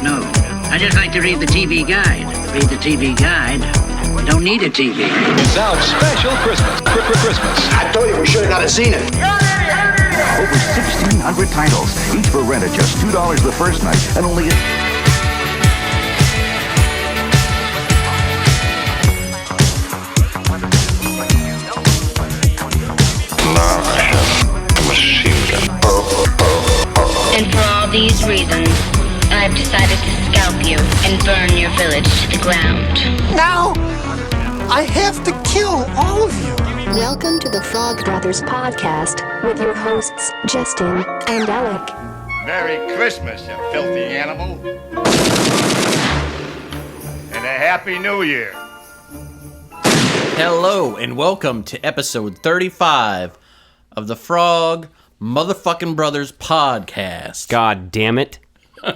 No. I just like to read the TV guide. Read the TV guide. Don't need a TV. It's out special Christmas. I told you we should have gone and seen it. Over 1,600 titles, each for rent at just $2 the first night, and only And for all these reasons, I've decided to scalp you and burn your village to the ground. Now, I have to kill all of you. Welcome to the Frog Brothers podcast with your hosts, Justin and Alec. Merry Christmas, you filthy animal. And a Happy New Year. Hello, and welcome to episode 35 of the Frog Motherfucking Brothers podcast. God damn it.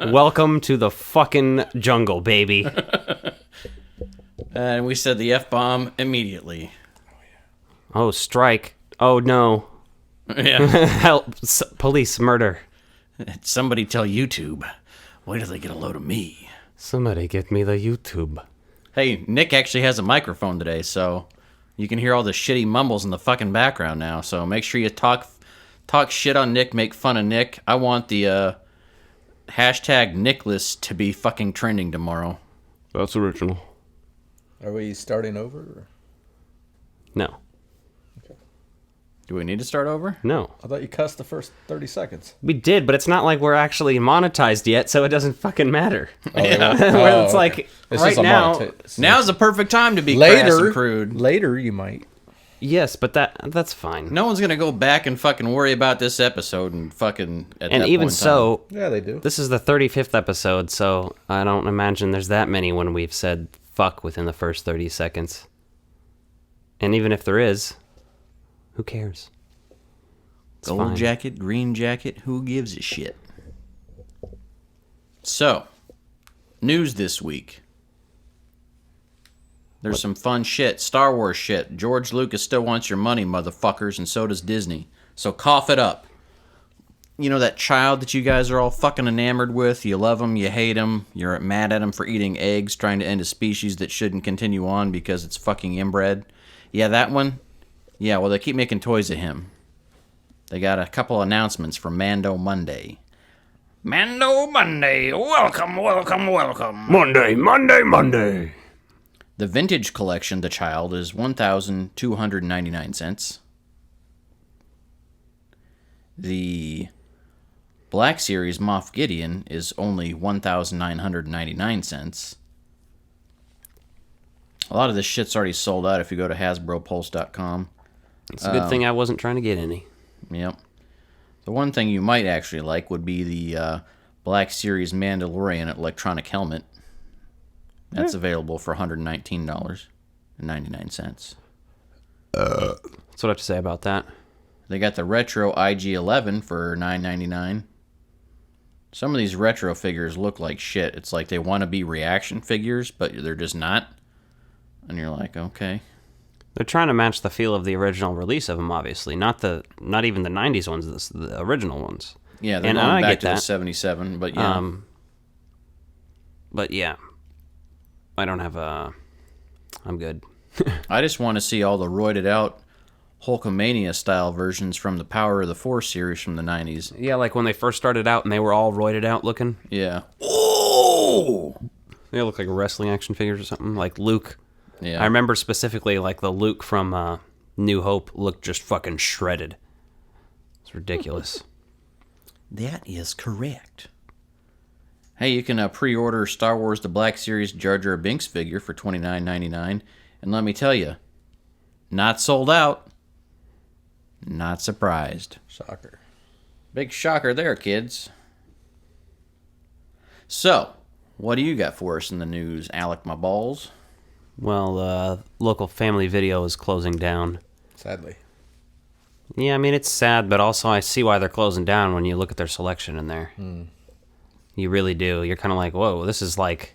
Welcome to the fucking jungle, baby. And we said the F-bomb immediately. Oh, strike. Oh, no. Yeah. Help. Police murder. Somebody tell YouTube. Wait till they get a load of me. Somebody get me the YouTube. Hey, Nick actually has a microphone today, so you can hear all the shitty mumbles in the fucking background now. So make sure you talk shit on Nick, make fun of Nick. I want the hashtag Nicholas to be fucking trending tomorrow. That's original. Are we starting over? Or? No. Do we need to start over? No. I thought you cussed the first 30 seconds. We did, but it's not like we're actually monetized yet, so it doesn't fucking matter. Yeah. Where it's like, it's right now... Now's the perfect time to be crass and crude. Later, you might. Yes, but that's fine. No one's going to go back and fucking worry about this episode and fucking... And even so... Yeah, they do. This is the 35th episode, so I don't imagine there's that many when we've said fuck within the first 30 seconds. And even if there is... Who cares? It's Gold fine. jacket, green jacket, who gives a shit? So, news this week. There's some fun shit, Star Wars shit. George Lucas still wants your money, motherfuckers, and so does Disney. So cough it up. You know that child that you guys are all fucking enamored with? You love him, you hate him, you're mad at him for eating eggs, trying to end a species that shouldn't continue on because it's fucking inbred? Yeah, that one? Yeah, well, they keep making toys of him. They got a couple announcements from Mando Monday. Mando Monday, welcome. Monday. The vintage collection, The Child, is $1,299. The Black Series Moff Gideon is only $1,999. A lot of this shit's already sold out if you go to HasbroPulse.com. It's a good thing I wasn't trying to get any. Yep. The one thing you might actually like would be the Black Series Mandalorian electronic helmet. That's available for $119.99. That's what I have to say about that. They got the retro IG-11 for $9.99. Some of these retro figures look like shit. It's like they want to be reaction figures, but they're just not. And you're like, okay. They're trying to match the feel of the original release of them, obviously. Not even the 90s ones, the original ones. Yeah, they're going back to the 77, but yeah. But yeah. I don't have I'm good. I just want to see all the roided out Hulkamania style versions from the Power of the Force series from the 90s. Yeah, like when they first started out and they were all roided out looking. Yeah. Oh! They look like wrestling action figures or something, like Luke. Yeah. I remember specifically like the Luke from New Hope looked just fucking shredded. It's ridiculous. That is correct. Hey, you can pre-order Star Wars The Black Series Jar Jar Binks figure for $29.99. And let me tell you, not sold out. Not surprised. Shocker. Big shocker there, kids. So, what do you got for us in the news, Alec, my balls? Well, local Family Video is closing down. Sadly. Yeah, I mean, it's sad, but also I see why they're closing down when you look at their selection in there. You really do. You're kind of like, whoa, this is like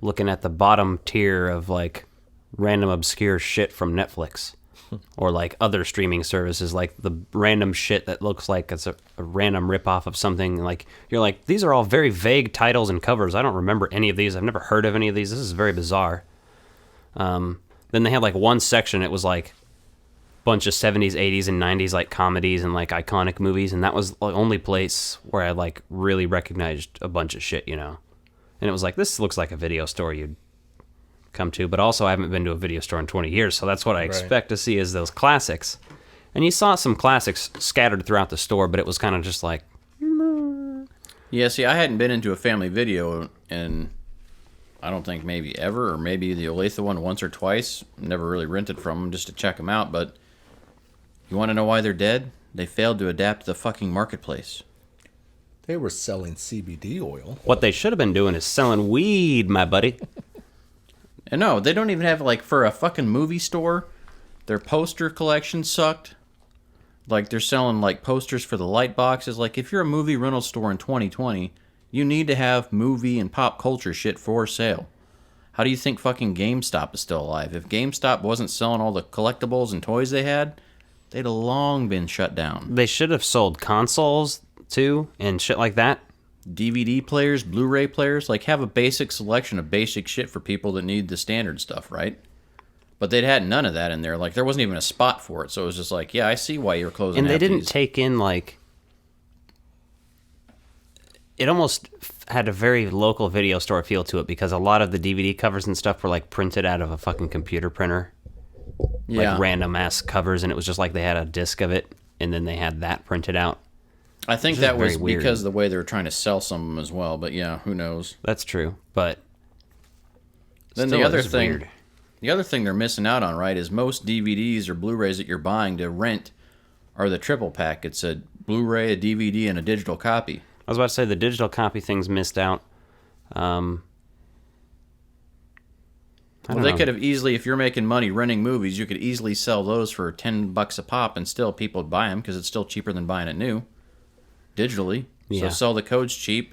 looking at the bottom tier of like random obscure shit from Netflix. or like other streaming services, like the random shit that looks like it's a random ripoff of something. Like you're like, these are all very vague titles and covers. I don't remember any of these. I've never heard of any of these. This is very bizarre. Then they had like one section. It was like a bunch of 70s, 80s, and 90s like comedies and like iconic movies, and that was the only place where I like really recognized a bunch of shit, you know. And it was like, this looks like a video store you'd come to, but also I haven't been to a video store in 20 years, so that's what I expect to see is those classics. And you saw some classics scattered throughout the store, but it was kind of just like... Yeah, see, I hadn't been into a family video in, I don't think maybe ever, or maybe the Olathe one once or twice. Never really rented from them just to check them out, but you want to know why they're dead? They failed to adapt to the fucking marketplace. They were selling CBD oil. What they should have been doing is selling weed, my buddy. And no, they don't even have, like, for a fucking movie store, their poster collection sucked. Like, they're selling, like, posters for the light boxes. Like, if you're a movie rental store in 2020, you need to have movie and pop culture shit for sale. How do you think fucking GameStop is still alive? If GameStop wasn't selling all the collectibles and toys they had, they'd have long been shut down. They should have sold consoles, too, and shit like that. DVD players, Blu-ray players, like have a basic selection of basic shit for people that need the standard stuff, right? But they'd had none of that in there. Like there wasn't even a spot for it, so it was just like, yeah, I see why you're closing. And they didn't these. take in like. It almost had a very local video store feel to it because a lot of the DVD covers and stuff were like printed out of a fucking computer printer, like random ass covers, and it was just like they had a disc of it, and then they had that printed out. I think that was because of the way they were trying to sell some of them as well, but yeah, who knows? That's true, but then the other thing they're missing out on, right, is most DVDs or Blu-rays that you're buying to rent are the triple pack. It's a Blu-ray, a DVD, and a digital copy. I was about to say the digital copy thing's missed out. They could have easily, if you're making money renting movies, you could easily sell those for $10 a pop, and still people would buy them because it's still cheaper than buying it new. Digitally. So sell the codes cheap.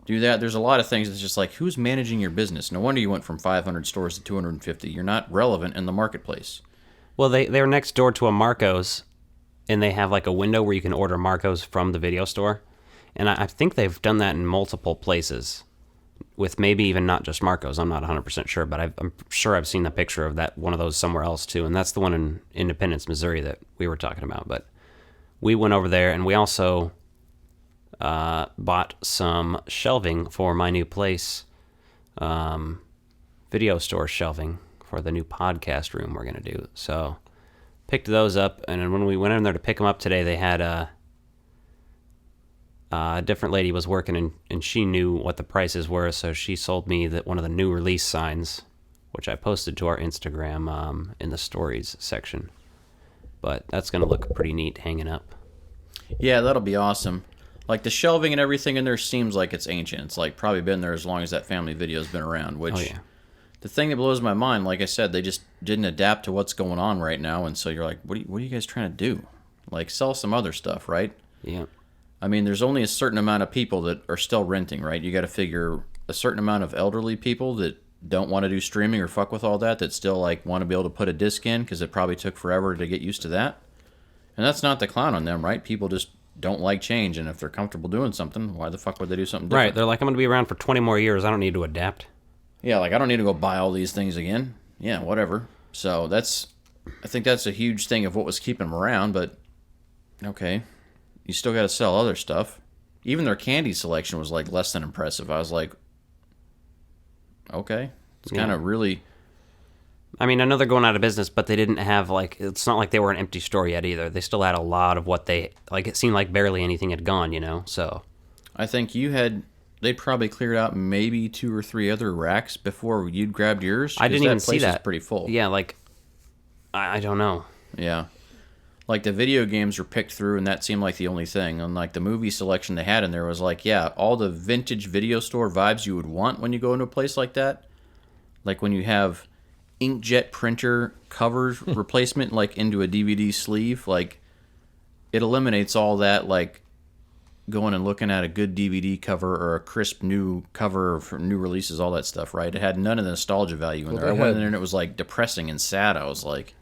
Do that. There's a lot of things that's just like, who's managing your business? No wonder you went from 500 stores to 250. You're not relevant in the marketplace. Well, they're next door to a Marco's, and they have like a window where you can order Marco's from the video store. And I think they've done that in multiple places, with maybe even not just Marco's. I'm not 100% sure, but I'm sure I've seen the picture of that one of those somewhere else too. And that's the one in Independence, Missouri that we were talking about. But we went over there, and we also... bought some shelving for my new place, video store shelving for the new podcast room we're going to do. So picked those up, and then when we went in there to pick them up today, they had a different lady was working, and she knew what the prices were, so she sold me one of the new release signs, which I posted to our Instagram in the stories section. But that's going to look pretty neat hanging up. Yeah, that'll be awesome. Like, the shelving and everything in there seems like it's ancient. It's, like, probably been there as long as that family video's been around, which... The thing that blows my mind, like I said, they just didn't adapt to what's going on right now, and so you're like, what are you guys trying to do? Like, sell some other stuff, right? Yeah. I mean, there's only a certain amount of people that are still renting, right? You got to figure a certain amount of elderly people that don't want to do streaming or fuck with all that still, like, want to be able to put a disc in, because it probably took forever to get used to that. And that's not the clown on them, right? People just... don't like change, and if they're comfortable doing something, why the fuck would they do something different? Right, they're like, I'm going to be around for 20 more years, I don't need to adapt. Yeah, like, I don't need to go buy all these things again. Yeah, whatever. So I think that's a huge thing of what was keeping them around, but, okay, you still got to sell other stuff. Even their candy selection was, like, less than impressive. I was like, okay, it's kind of really... I mean, I know they're going out of business, but they didn't have, like, it's not like they were an empty store yet either. They still had a lot of what they, like, it seemed like barely anything had gone, you know, so. I think they probably cleared out maybe 2 or 3 other racks before you'd grabbed yours. I didn't even see that. Was pretty full. Yeah, like, I don't know. Yeah. Like, the video games were picked through, and that seemed like the only thing. And, like, the movie selection they had in there was like, yeah, all the vintage video store vibes you would want when you go into a place like that. Like, when you have... inkjet printer covers replacement like into a DVD sleeve, like it eliminates all that, like going and looking at a good DVD cover or a crisp new cover for new releases, all that stuff, right? It had none of the nostalgia value in there. I went in there and it was like depressing and sad. I was like,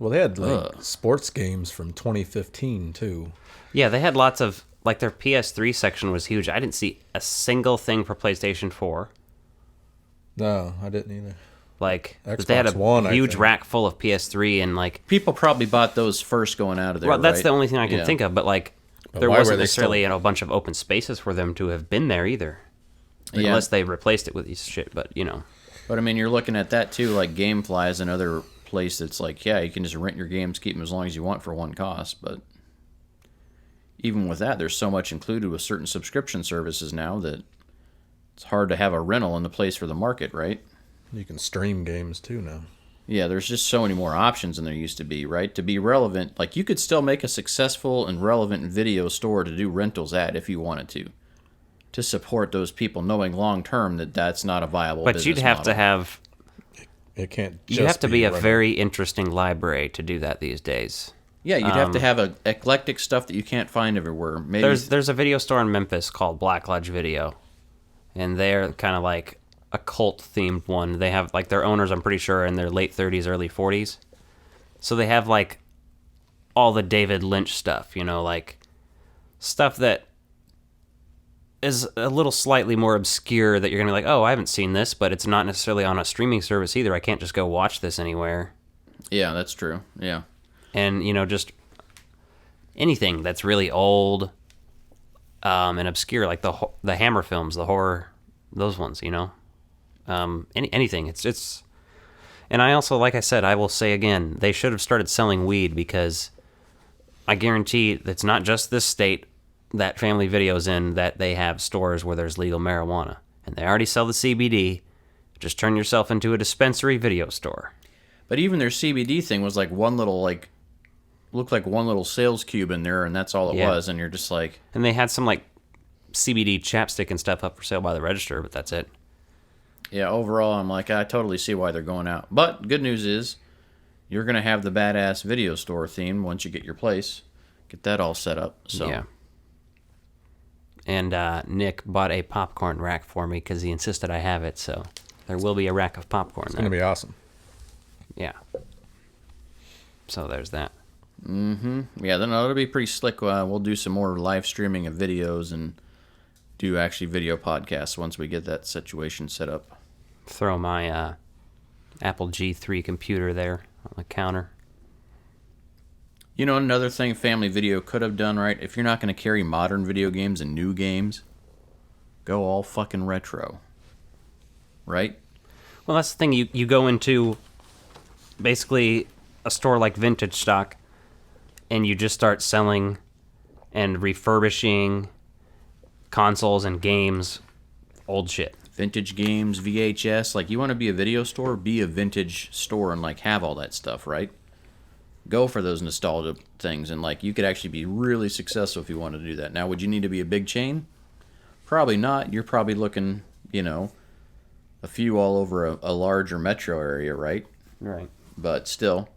Well, they had sports games from 2015 too. Yeah, they had lots of, like, their PS3 section was huge. I didn't see a single thing for PlayStation 4. No, I didn't either. Like, Xbox they had a One, huge rack full of PS3 and, like... People probably bought those first going out of there, Well, that's right? the only thing I can think of, but, like, there why wasn't were they necessarily a bunch of open spaces for them to have been there either. Yeah. Unless they replaced it with these shit, but, you know. But, I mean, you're looking at that, too, like GameFly is another place that's like, yeah, you can just rent your games, keep them as long as you want for one cost, but even with that, there's so much included with certain subscription services now that it's hard to have a rental in the place for the market, right? You can stream games too now. Yeah, there's just so many more options than there used to be, right? To be relevant, like you could still make a successful and relevant video store to do rentals at if you wanted to support those people, knowing long term that that's not a viable business But you'd have model. to have... It can't You have to be a very interesting library to do that these days. Yeah, you'd have to have a eclectic stuff that you can't find everywhere. Maybe There's a video store in Memphis called Black Lodge Video, and they're kind of like a cult-themed one. They have, like, their owners, I'm pretty sure, in their late 30s, early 40s. So they have, like, all the David Lynch stuff, you know, like, stuff that is a little slightly more obscure that you're going to be like, oh, I haven't seen this, but it's not necessarily on a streaming service either. I can't just go watch this anywhere. Yeah, that's true. Yeah. And, you know, just anything that's really old and obscure, like the Hammer films, the horror, those ones, you know. Anything. It's and I also, like I said, I will say again, they should have started selling weed, because I guarantee it's not just this state that Family Video's in that they have stores where there's legal marijuana, and they already sell the CBD. Just turn yourself into a dispensary video store. But even their CBD thing was like one little, like, looked like one little sales cube in there, and that's all it was, and you're just like... And they had some, like, CBD chapstick and stuff up for sale by the register, but that's it. Yeah, overall, I'm like, I totally see why they're going out. But good news is, you're going to have the badass video store theme once you get your place. Get that all set up. So. Yeah. And Nick bought a popcorn rack for me because he insisted I have it, so there will be a rack of popcorn. It's going to be awesome. Yeah. So there's that. Mm-hmm. Yeah, then it'll be pretty slick. We'll do some more live streaming of videos and do actually video podcasts once we get that situation set up. Throw my Apple G3 computer there on the counter. You know, another thing Family Video could have done, right? If you're not going to carry modern video games and new games, go all fucking retro. Right? Well, that's the thing. You go into basically a store like Vintage Stock, and you just start selling and refurbishing consoles and games, old shit. Vintage games, VHS. Like, you want to be a video store? Be a vintage store and, like, have all that stuff, right? Go for those nostalgia things, and, like, you could actually be really successful if you wanted to do that. Now, would you need to be a big chain? Probably not. You're probably looking, you know, a few all over a larger metro area, right? Right. But still.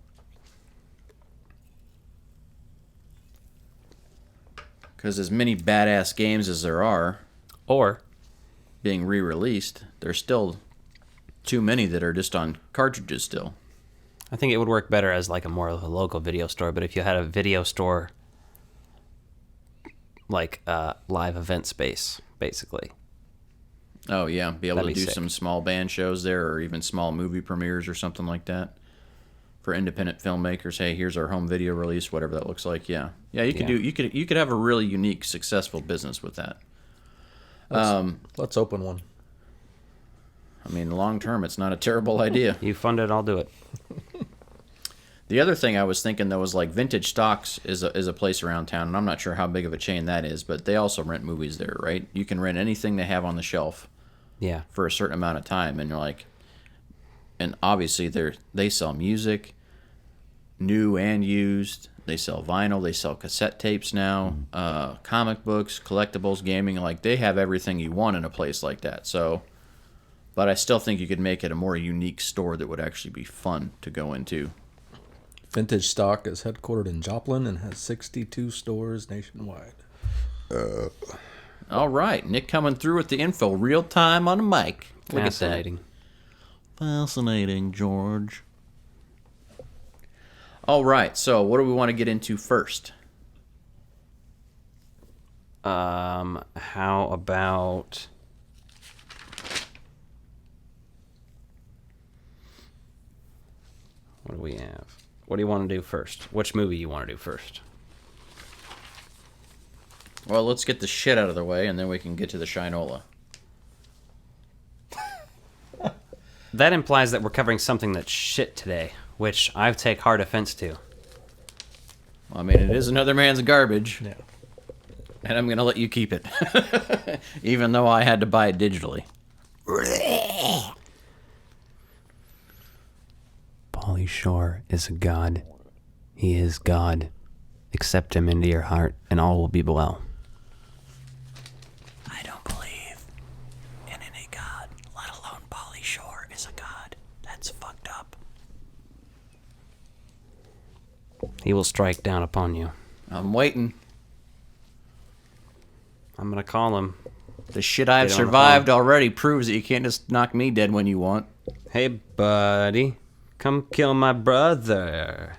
Because as many badass games as there are, or being re-released, there's still too many that are just on cartridges still. I think it would work better as like a more of a local video store, but if you had a video store like a live event space, basically. Oh yeah, be able That'd to be do sick. some small band shows there, or even small movie premieres or something like that for independent filmmakers. Hey, here's our home video release, whatever that looks like. Yeah, you could do. You could have a really unique, successful business with that. Let's open one. I mean, long term, it's not a terrible idea. You fund it, I'll do it. The other thing I was thinking, though, was like Vintage Stocks is a place around town, and I'm not sure how big of a chain that is, but they also rent movies there, right? You can rent anything they have on the shelf for a certain amount of time, and you're like, and obviously they sell music, new and used. They sell vinyl. They sell cassette tapes now, comic books, collectibles, gaming. Like, they have everything you want in a place like that. So, but I still think you could make it a more unique store that would actually be fun to go into. Vintage Stock is headquartered in Joplin and has 62 stores nationwide. All right, Nick coming through with the info real time on the mic. Look Fascinating. at that. Fascinating, George. All right, so what do we want to get into first? How about... What do we have? What do you want to do first? Which movie you want to do first? Well, let's get the shit out of the way, and then we can get to the Shinola. That implies that we're covering something that's shit today, which I take hard offense to. Well, I mean, it is another man's garbage. Yeah. And I'm going to let you keep it. Even though I had to buy it digitally. Pauly Shore is a god. He is God. Accept him into your heart, and all will be well. I don't believe in any god, let alone Pauly Shore is a god. That's fucked up. He will strike down upon you. I'm waiting. I'm gonna call him. The shit I've Get on the survived phone. already proves that you can't just knock me dead when you want. Hey, buddy. Come kill my brother.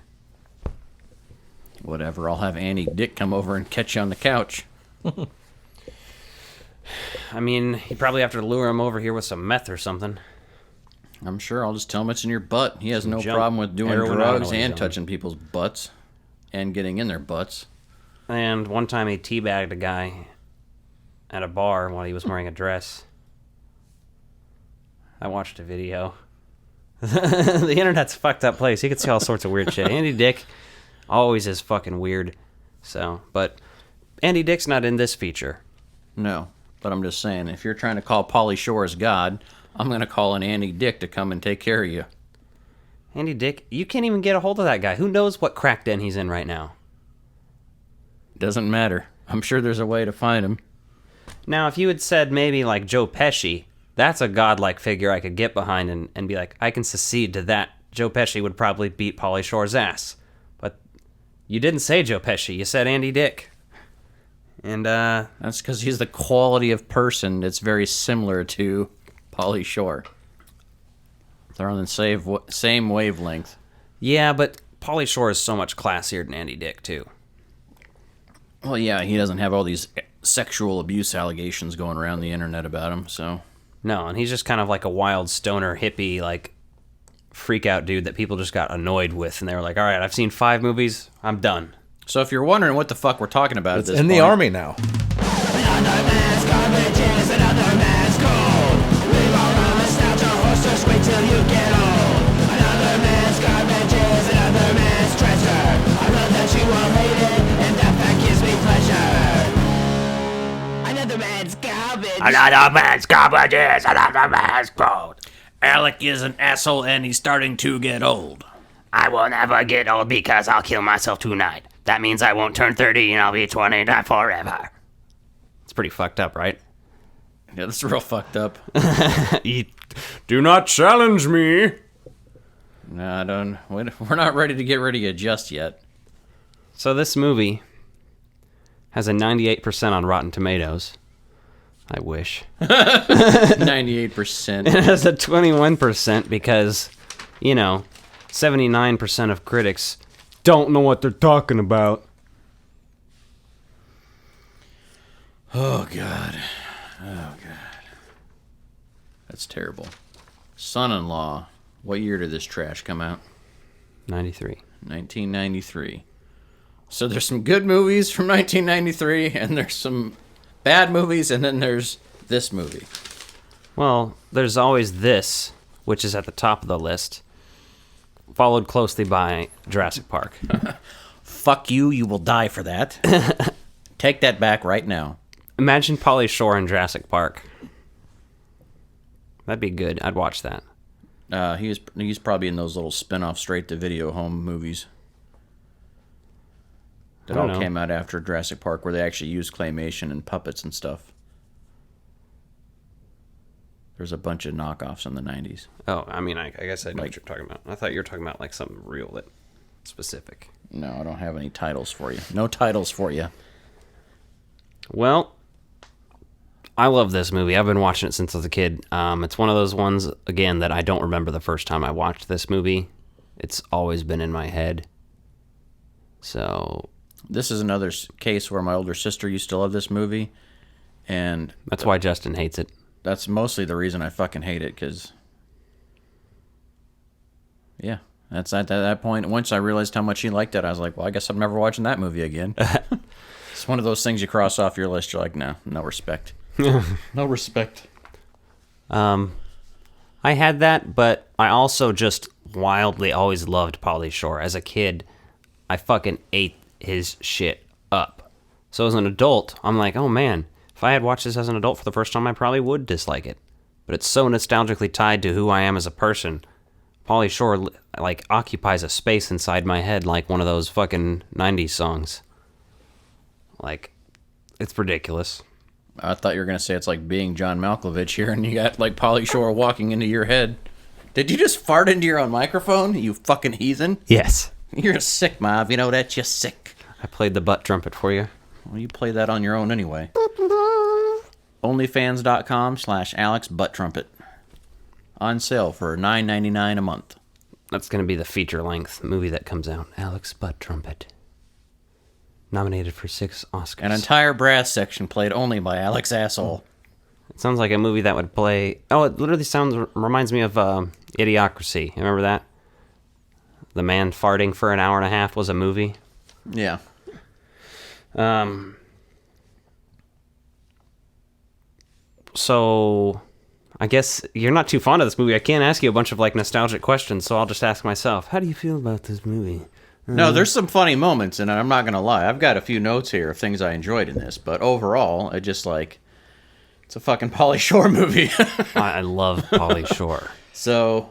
Whatever, I'll have Annie Dick come over and catch you on the couch. I mean, you probably have to lure him over here with some meth or something. I'm sure I'll just tell him it's in your butt. He has no Jump problem with doing heroin, I don't know drugs what he's and doing. touching people's butts. And getting in their butts. And one time he teabagged a guy at a bar while he was wearing a dress. I watched a video. The internet's a fucked up place. You can see all sorts of weird shit. Andy Dick always is fucking weird. So, but Andy Dick's not in this feature. No, but I'm just saying, if you're trying to call Pauly Shore as God, I'm going to call an Andy Dick to come and take care of you. Andy Dick, you can't even get a hold of that guy. Who knows what crack den he's in right now? Doesn't matter. I'm sure there's a way to find him. Now, if you had said maybe like Joe Pesci, that's a godlike figure I could get behind and be like, I can secede to that. Joe Pesci would probably beat Pauly Shore's ass. But you didn't say Joe Pesci. You said Andy Dick. And, That's because he's the quality of person that's very similar to Pauly Shore. They're on the same wavelength. yeah, but Pauly Shore is so much classier than Andy Dick, too. Well, yeah, he doesn't have all these sexual abuse allegations going around the internet about him, so... No, and he's just kind of like a wild stoner hippie, like, freak out dude that people just got annoyed with, and they were like, all right, I've seen 5 movies, I'm done. So if you're wondering what the fuck we're talking about It's at this in point... the army now. Another man's garbage is another man's gold. Alec is an asshole and he's starting to get old. I will never get old because I'll kill myself tonight. That means I won't turn 30 and I'll be 29 forever. It's pretty fucked up, right? Yeah, that's real fucked up. Do not challenge me! No, I don't... We're not ready to get rid of you just yet. So this movie has a 98% on Rotten Tomatoes. I wish. 98%. It has a 21% because, 79% of critics don't know what they're talking about. Oh, God. Oh, God. That's terrible. Son-in-Law. What year did this trash come out? 93. 1993. So there's some good movies from 1993, and there's some bad movies, and then there's this movie. Well, there's always this, which is at the top of the list, followed closely by Jurassic Park. Fuck you, you will die for that. Take that back right now. Imagine Pauly Shore in Jurassic Park. That'd be good. I'd watch that. He's probably in those little spin-off straight-to-video home movies that I don't all know. came out after Jurassic Park, where they actually used claymation and puppets and stuff. There's a bunch of knockoffs in the 90s. Oh, I mean, I guess I know what you're talking about. I thought you were talking about like something real that specific. No, I don't have any titles for you. No titles for you. Well, I love this movie. I've been watching it since I was a kid. It's one of those ones, again, that I don't remember the first time I watched this movie. It's always been in my head. So This is another case where my older sister used to love this movie, and that's why Justin hates it. that's mostly the reason I fucking hate it, because, yeah, that's at that point. Once I realized how much she liked it, I was like, well, I guess I'm never watching that movie again. It's one of those things you cross off your list. You're like, no respect. No respect. I had that, but I also just wildly always loved Pauly Shore. As a kid, I fucking ate his shit up. So as an adult, I'm like, oh man, if I had watched this as an adult for the first time, I probably would dislike it. But it's so nostalgically tied to who I am as a person. Pauly Shore, like, occupies a space inside my head like one of those fucking 90s songs. Like, it's ridiculous. I thought you were going to say it's like being John Malkovich here, and you got, like, Pauly Shore walking into your head. Did you just fart into your own microphone, you fucking heathen? Yes. You're sick, Mav. You know that? You're sick. I played the butt trumpet for you. Well, you play that on your own anyway. Onlyfans.com/Alex Butt Trumpet. On sale for $9.99 a month. That's going to be the feature-length movie that comes out. Alec's Butt Trumpet. Nominated for 6 Oscars. An entire brass section played only by Alex Asshole. It sounds like a movie that would play... Oh, it literally reminds me of Idiocracy. Remember that? The man farting for an hour and a half was a movie. Yeah. So, I guess you're not too fond of this movie. I can't ask you a bunch of, like, nostalgic questions, so I'll just ask myself, how do you feel about this movie? No, there's some funny moments, and I'm not going to lie. I've got a few notes here of things I enjoyed in this, but overall, I just, like... It's a fucking Pauly Shore movie. I love Pauly Shore. So...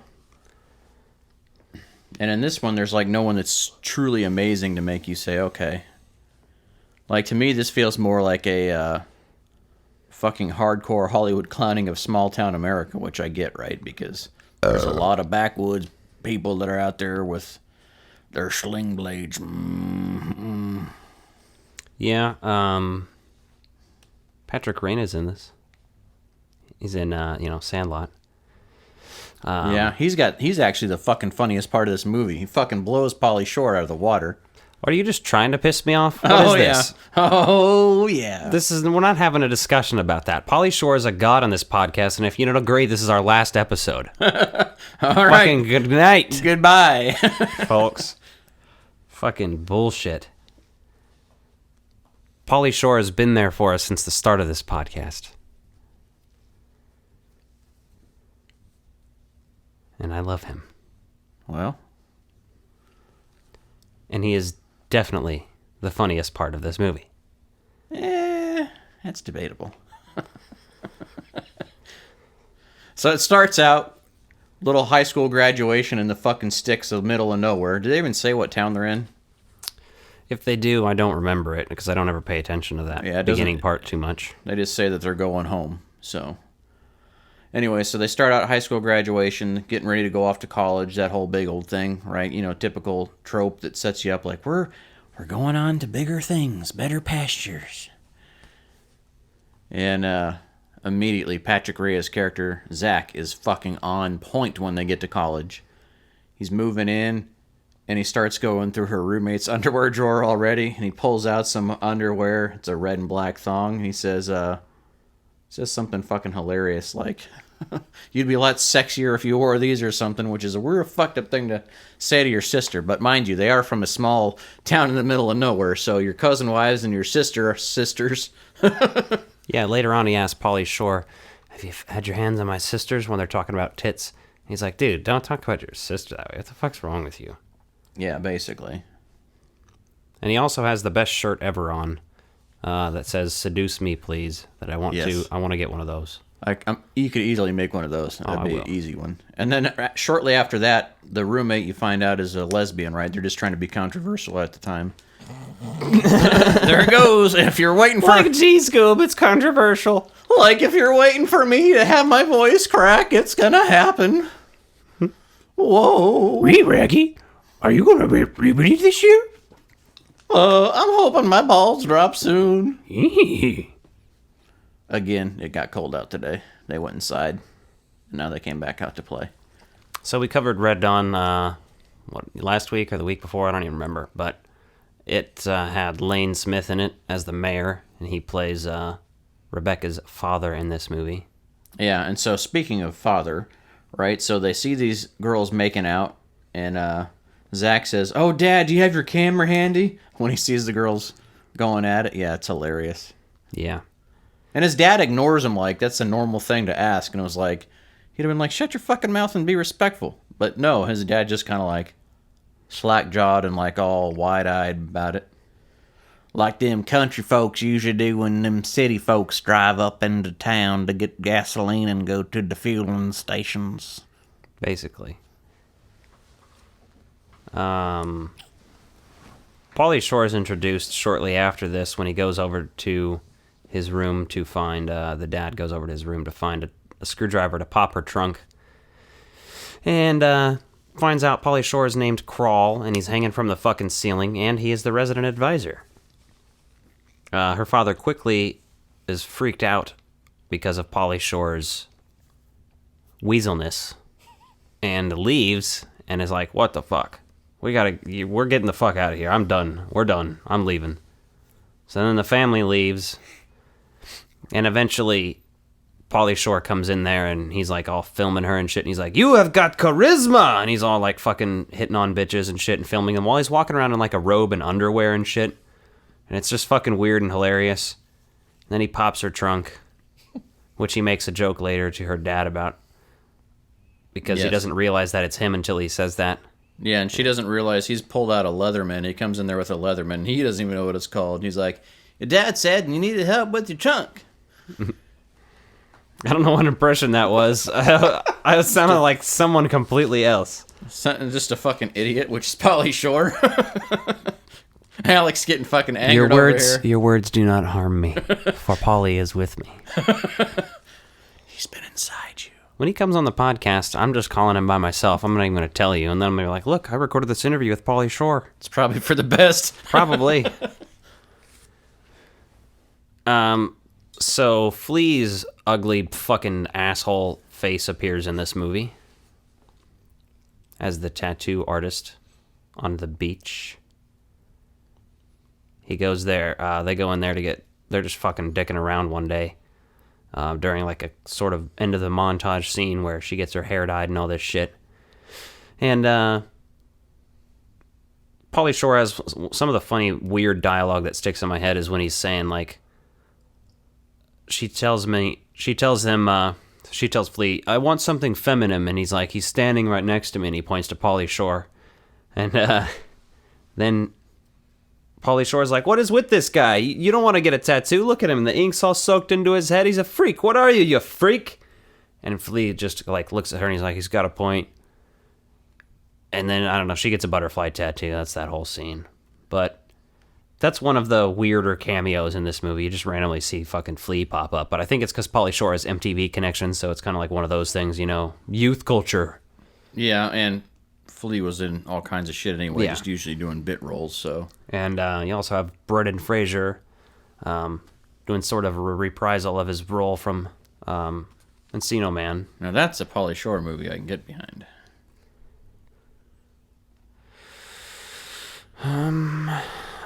And in this one, there's, like, no one that's truly amazing to make you say, okay. Like, to me, this feels more like a fucking hardcore Hollywood clowning of small-town America, which I get, right? Because there's a lot of backwoods people that are out there with their sling blades. Mm-hmm. Yeah, Patrick Reyna's in this. He's in, Sandlot. Yeah, he's actually the fucking funniest part of this movie. He fucking blows Pauly Shore out of the water. Are you just trying to piss me off? What is this? Oh, yeah. We're not having a discussion about that. Pauly Shore is a god on this podcast, and if you don't agree, this is our last episode. All right. Fucking good night. Goodbye. Folks. Fucking bullshit. Pauly Shore has been there for us since the start of this podcast. And I love him. Well. And he is definitely the funniest part of this movie. That's debatable. So it starts out, little high school graduation in the fucking sticks of the middle of nowhere. Did they even say what town they're in? If they do, I don't remember it, because I don't ever pay attention to that beginning part too much. They just say that they're going home, so... Anyway, so they start out high school graduation, getting ready to go off to college, that whole big old thing, right? You know, typical trope that sets you up like, we're going on to bigger things, better pastures. And immediately, Patrick Reyes' character, Zach, is fucking on point when they get to college. He's moving in, and he starts going through her roommate's underwear drawer already, and he pulls out some underwear. It's a red and black thong, and he says something fucking hilarious like, you'd be a lot sexier if you wore these or something, which is a real fucked up thing to say to your sister. But mind you, they are from a small town in the middle of nowhere, so your cousin wives and your sister are sisters. Yeah, later on he asked Pauly Shore, have you had your hands on my sisters when they're talking about tits? And he's like, dude, don't talk about your sister that way. What the fuck's wrong with you? Yeah, basically. And he also has the best shirt ever on. That says "Seduce me, please." That I want to get one of those. You could easily make one of those. That'd be an easy one. And then shortly after that, the roommate you find out is a lesbian, right? They're just trying to be controversial at the time. There it goes. If you're waiting for like G-Scoob, it's controversial. Like if you're waiting for me to have my voice crack, it's gonna happen. Whoa. Wait, Raggy, are you gonna be puberty this year? I'm hoping my balls drop soon. Again, it got cold out today. They went inside. And now they came back out to play. So we covered Red Dawn, last week or the week before? I don't even remember. But It had Lane Smith in it as the mayor, and he plays Rebecca's father in this movie. Yeah, and so speaking of father, right, so they see these girls making out, and Zach says, "Oh, Dad, do you have your camera handy?" When he sees the girls going at it. Yeah, it's hilarious. Yeah. And his dad ignores him like that's a normal thing to ask, and it was like, he'd have been like, shut your fucking mouth and be respectful. But no, his dad just kind of like slack-jawed and like all wide-eyed about it. Like them country folks usually do when them city folks drive up into town to get gasoline and go to the fueling stations. Basically. Pauly Shore is introduced shortly after this when he goes over to his room to find, the dad goes over to his room to find a screwdriver to pop her trunk. And finds out Pauly Shore is named Crawl, and he's hanging from the fucking ceiling, and he is the resident advisor. Her father quickly is freaked out because of Pauly Shore's weaselness and leaves and is like, what the fuck? We're getting the fuck out of here. I'm done. We're done. I'm leaving. So then the family leaves, and eventually Pauly Shore comes in there and he's like all filming her and shit, and he's like, you have got charisma, and he's all like fucking hitting on bitches and shit and filming them while he's walking around in like a robe and underwear and shit. And it's just fucking weird and hilarious. And then he pops her trunk, which he makes a joke later to her dad about, because he doesn't realize that it's him until he says that. Yeah, and she doesn't realize he's pulled out a Leatherman. He comes in there with a Leatherman. He doesn't even know what it's called. He's like, your dad said you needed help with your trunk. I don't know what impression that was. I sounded like someone completely else. Just a fucking idiot, which is Pauly Shore. Alec's getting fucking angered over here. Your words do not harm me, for Pauly is with me. He's been inside you. When he comes on the podcast, I'm just calling him by myself. I'm not even going to tell you. And then I'm going to be like, look, I recorded this interview with Pauly Shore. It's probably for the best. Probably. So Flea's ugly fucking asshole face appears in this movie as the tattoo artist on the beach. He goes there. They go in there they're just fucking dicking around one day during like a sort of end of the montage scene where she gets her hair dyed and all this shit. And Pauly Shore has some of the funny, weird dialogue that sticks in my head is when he's saying like, she tells Flea, I want something feminine, and he's standing right next to me, and he points to Pauly Shore. And then Pauly Shore's like, what is with this guy? You don't want to get a tattoo? Look at him, the ink's all soaked into his head. He's a freak. What are you freak? And Flea just like looks at her, and he's like, he's got a point. And then, I don't know, she gets a butterfly tattoo. That's that whole scene. But that's one of the weirder cameos in this movie. You just randomly see fucking Flea pop up. But I think it's because Pauly Shore has MTV connections, so it's kind of like one of those things, youth culture. Yeah, and Flea was in all kinds of shit anyway, just usually doing bit roles, so. And you also have Brendan Fraser doing sort of a reprisal of his role from Encino Man. Now that's a Pauly Shore movie I can get behind.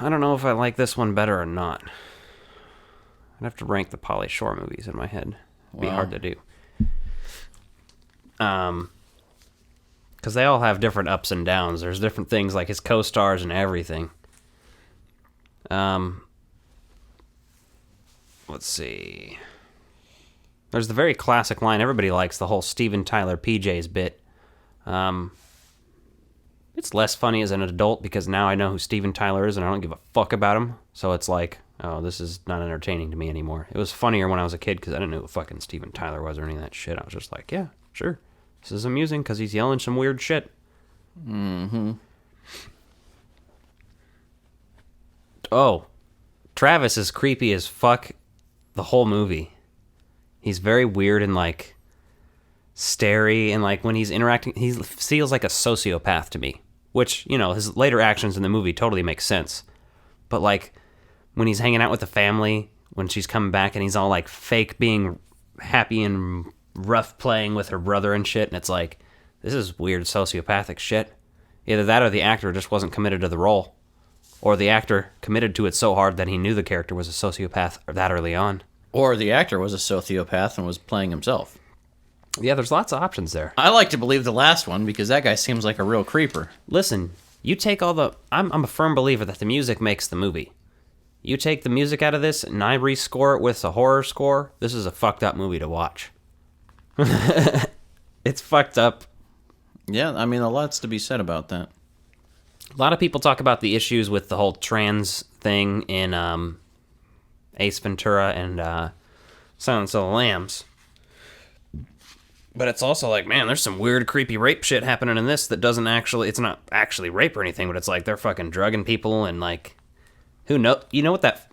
I don't know if I like this one better or not. I'd have to rank the Pauly Shore movies in my head. It'd be hard to do. Because they all have different ups and downs. There's different things like his co-stars and everything. Let's see. There's the very classic line everybody likes, the whole Steven Tyler PJ's bit. It's less funny as an adult because now I know who Steven Tyler is and I don't give a fuck about him. So it's like, oh, this is not entertaining to me anymore. It was funnier when I was a kid because I didn't know who fucking Steven Tyler was or any of that shit. I was just like, yeah, sure. This is amusing because he's yelling some weird shit. Mm-hmm. Oh, Travis is creepy as fuck the whole movie. He's very weird and like starey, and like when he's interacting, he feels like a sociopath to me, which, his later actions in the movie totally make sense. But like when he's hanging out with the family, when she's coming back and he's all like fake being happy and rough playing with her brother and shit, and it's like, this is weird sociopathic shit. Either that or the actor just wasn't committed to the role. Or the actor committed to it so hard that he knew the character was a sociopath that early on. Or the actor was a sociopath and was playing himself. Yeah, there's lots of options there. I like to believe the last one because that guy seems like a real creeper. Listen, you take all the... I'm a firm believer that the music makes the movie. You take the music out of this and I rescore it with a horror score, this is a fucked up movie to watch. It's fucked up. Yeah, I mean, a lot's to be said about that. A lot of people talk about the issues with the whole trans thing in Ace Ventura and Silence of the Lambs. But it's also like, man, there's some weird, creepy rape shit happening in this that doesn't actually... It's not actually rape or anything, but it's like they're fucking drugging people and like... Who know? You know what that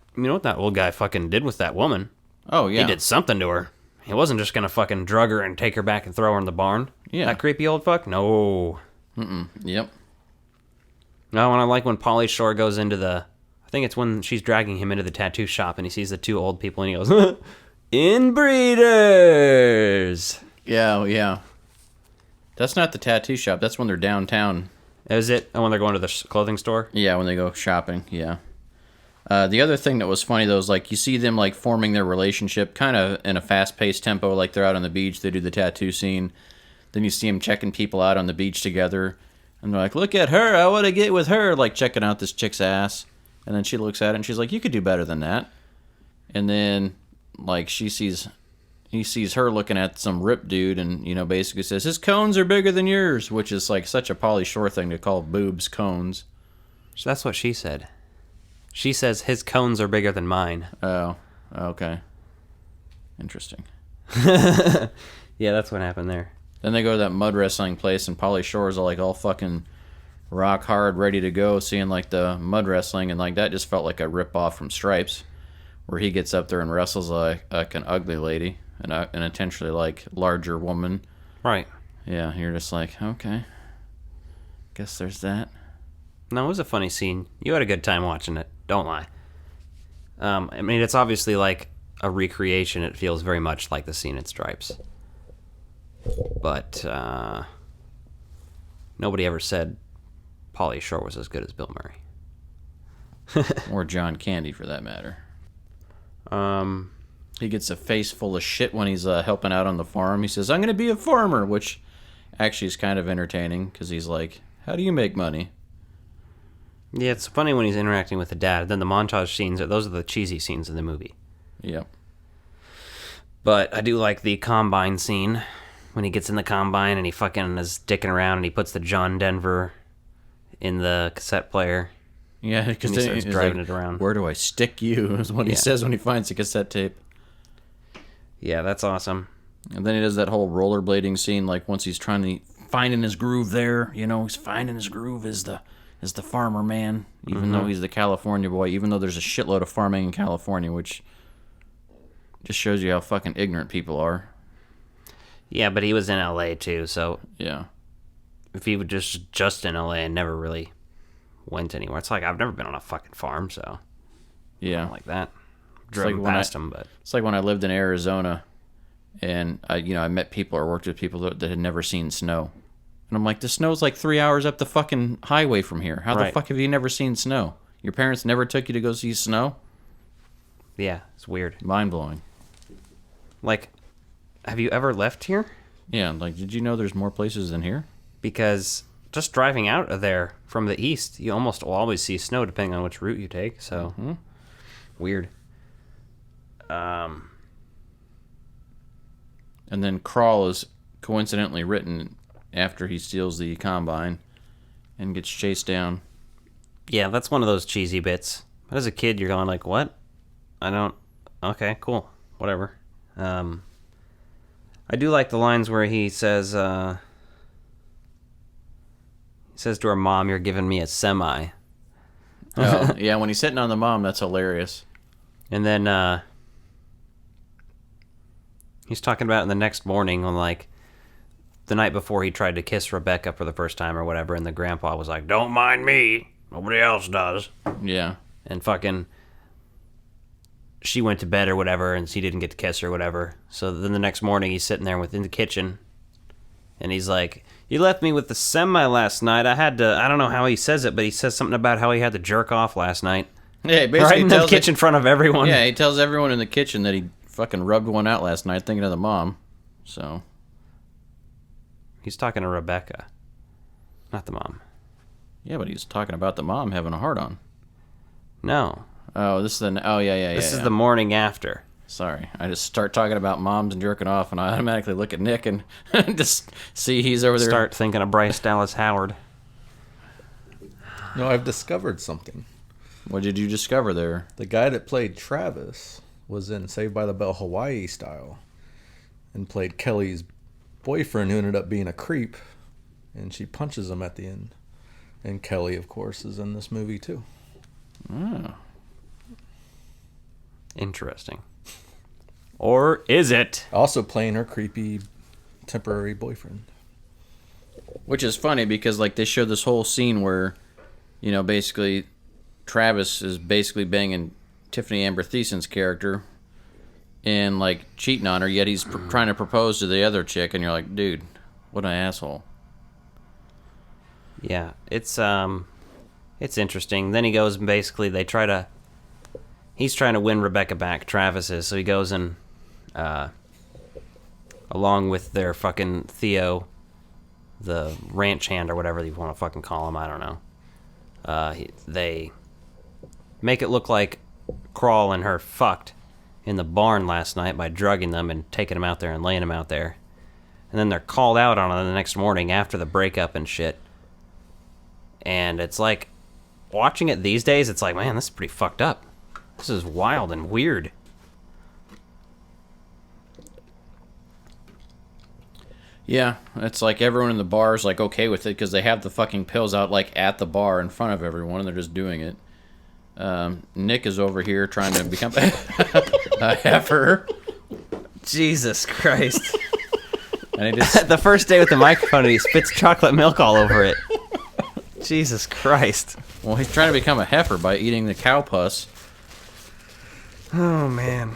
old guy fucking did with that woman? Oh, yeah. He did something to her. He wasn't just gonna fucking drug her and take her back and throw her in the barn. Yeah. That creepy old fuck? No. Yep. No, and I like when Pauly Shore goes into the... I think it's when she's dragging him into the tattoo shop and he sees the two old people and he goes, Inbreeders! Yeah. That's not the tattoo shop. That's when they're downtown. Is it? Oh, when they're going to the clothing store? Yeah, when they go shopping, yeah. The other thing that was funny, though, is like you see them like forming their relationship kind of in a fast-paced tempo, like they're out on the beach, they do the tattoo scene. Then you see them checking people out on the beach together. And they're like, look at her, I want to get with her, like checking out this chick's ass. And then she looks at it and she's like, you could do better than that. And then, like, he sees her looking at some rip dude and, you know, basically says, his cones are bigger than yours, which is like such a Pauly Shore thing to call boobs cones. So that's what she said. She says his cones are bigger than mine. Oh, okay. Interesting. Yeah, that's what happened there. Then they go to that mud wrestling place, and Pauly Shore's all fucking rock hard, ready to go, seeing like the mud wrestling, and like that just felt like a rip off from Stripes, where he gets up there and wrestles like an ugly lady, an intentionally like larger woman. Right. Yeah, you're just like, okay. Guess there's that. No, it was a funny scene. You had a good time watching it. Don't lie. I mean, it's obviously like a recreation. It feels very much like the scene in Stripes. But nobody ever said Pauly Shore was as good as Bill Murray. Or John Candy, for that matter. He gets a face full of shit when he's helping out on the farm. He says, I'm going to be a farmer, which actually is kind of entertaining, because he's like, how do you make money? Yeah, it's funny when he's interacting with the dad. Then the montage scenes, those are the cheesy scenes in the movie. Yep. But I do like the combine scene, when he gets in the combine and he fucking is dicking around and he puts the John Denver in the cassette player. Yeah, because he starts driving it around. Where do I stick you? Is what he says when he finds the cassette tape. Yeah, that's awesome. And then he does that whole rollerblading scene, like once he's trying to finding his groove there. You know, he's finding his groove as the farmer man, even though he's the California boy. Even though there's a shitload of farming in California, which just shows you how fucking ignorant people are. Yeah, but he was in L.A. too, so yeah. If he was just in L.A. and never really went anywhere, it's like I've never been on a fucking farm, so yeah, like that. Drove past him, but it's like when I lived in Arizona, and I met people or worked with people that had never seen snow, and I'm like, the snow's like 3 hours up the fucking highway from here. How the fuck have you never seen snow? Your parents never took you to go see snow? Yeah, it's weird. Mind blowing. Like, have you ever left here? Yeah, like, did you know there's more places than here? Because just driving out of there from the east, you almost will always see snow depending on which route you take, so weird. And then Crawl is coincidentally written after he steals the combine and gets chased down. Yeah, that's one of those cheesy bits. But as a kid, you're going like, what? Okay, cool. Whatever. I do like the lines where he says to her mom, you're giving me a semi. Oh, yeah, when he's sitting on the mom, that's hilarious. And then he's talking about in the next morning on like the night before he tried to kiss Rebecca for the first time or whatever, and the grandpa was like, don't mind me, nobody else does. Yeah. And fucking she went to bed or whatever, and he didn't get to kiss her or whatever. So then the next morning he's sitting there within the kitchen, and he's like, You left me with the semi last night. I don't know how he says it, but he says something about how he had to jerk off last night. Yeah, he basically right in the kitchen in front of everyone. Yeah, he tells everyone in the kitchen that he fucking rubbed one out last night thinking of the mom. So. He's talking to Rebecca, not the mom. Yeah, but he's talking about the mom having a hard-on. No. Oh, this is the... Oh, yeah. This is the morning after. Sorry. I just start talking about moms and jerking off, and I automatically look at Nick and just see he's over there. Start thinking of Bryce Dallas Howard. No, I've discovered something. What did you discover there? The guy that played Travis was in Saved by the Bell Hawaii Style and played Kelly's boyfriend, who ended up being a creep, and she punches him at the end. And Kelly, of course, is in this movie, too. Oh. Interesting. Or is it? Also playing her creepy temporary boyfriend. Which is funny because, like, they showed this whole scene where, you know, basically Travis is basically banging Tiffany Amber Thiessen's character and, like, cheating on her, yet he's trying to propose to the other chick, and you're like, dude, what an asshole. Yeah, it's interesting. Then he goes and basically he's trying to win Rebecca back, Travis is, so he goes and along with their fucking Theo, the ranch hand or whatever you want to fucking call him, I don't know. They make it look like Crawl and her fucked in the barn last night by drugging them and taking them out there and laying them out there. And then they're called out on it the next morning after the breakup and shit. And it's like, watching it these days, it's like, man, this is pretty fucked up. This is wild and weird. Yeah, it's like everyone in the bar is like okay with it because they have the fucking pills out like at the bar in front of everyone and they're just doing it. Nick is over here trying to become a heifer. Jesus Christ. And he just the first day with the microphone and he spits chocolate milk all over it. Jesus Christ. Well, he's trying to become a heifer by eating the cow pus. Oh, man.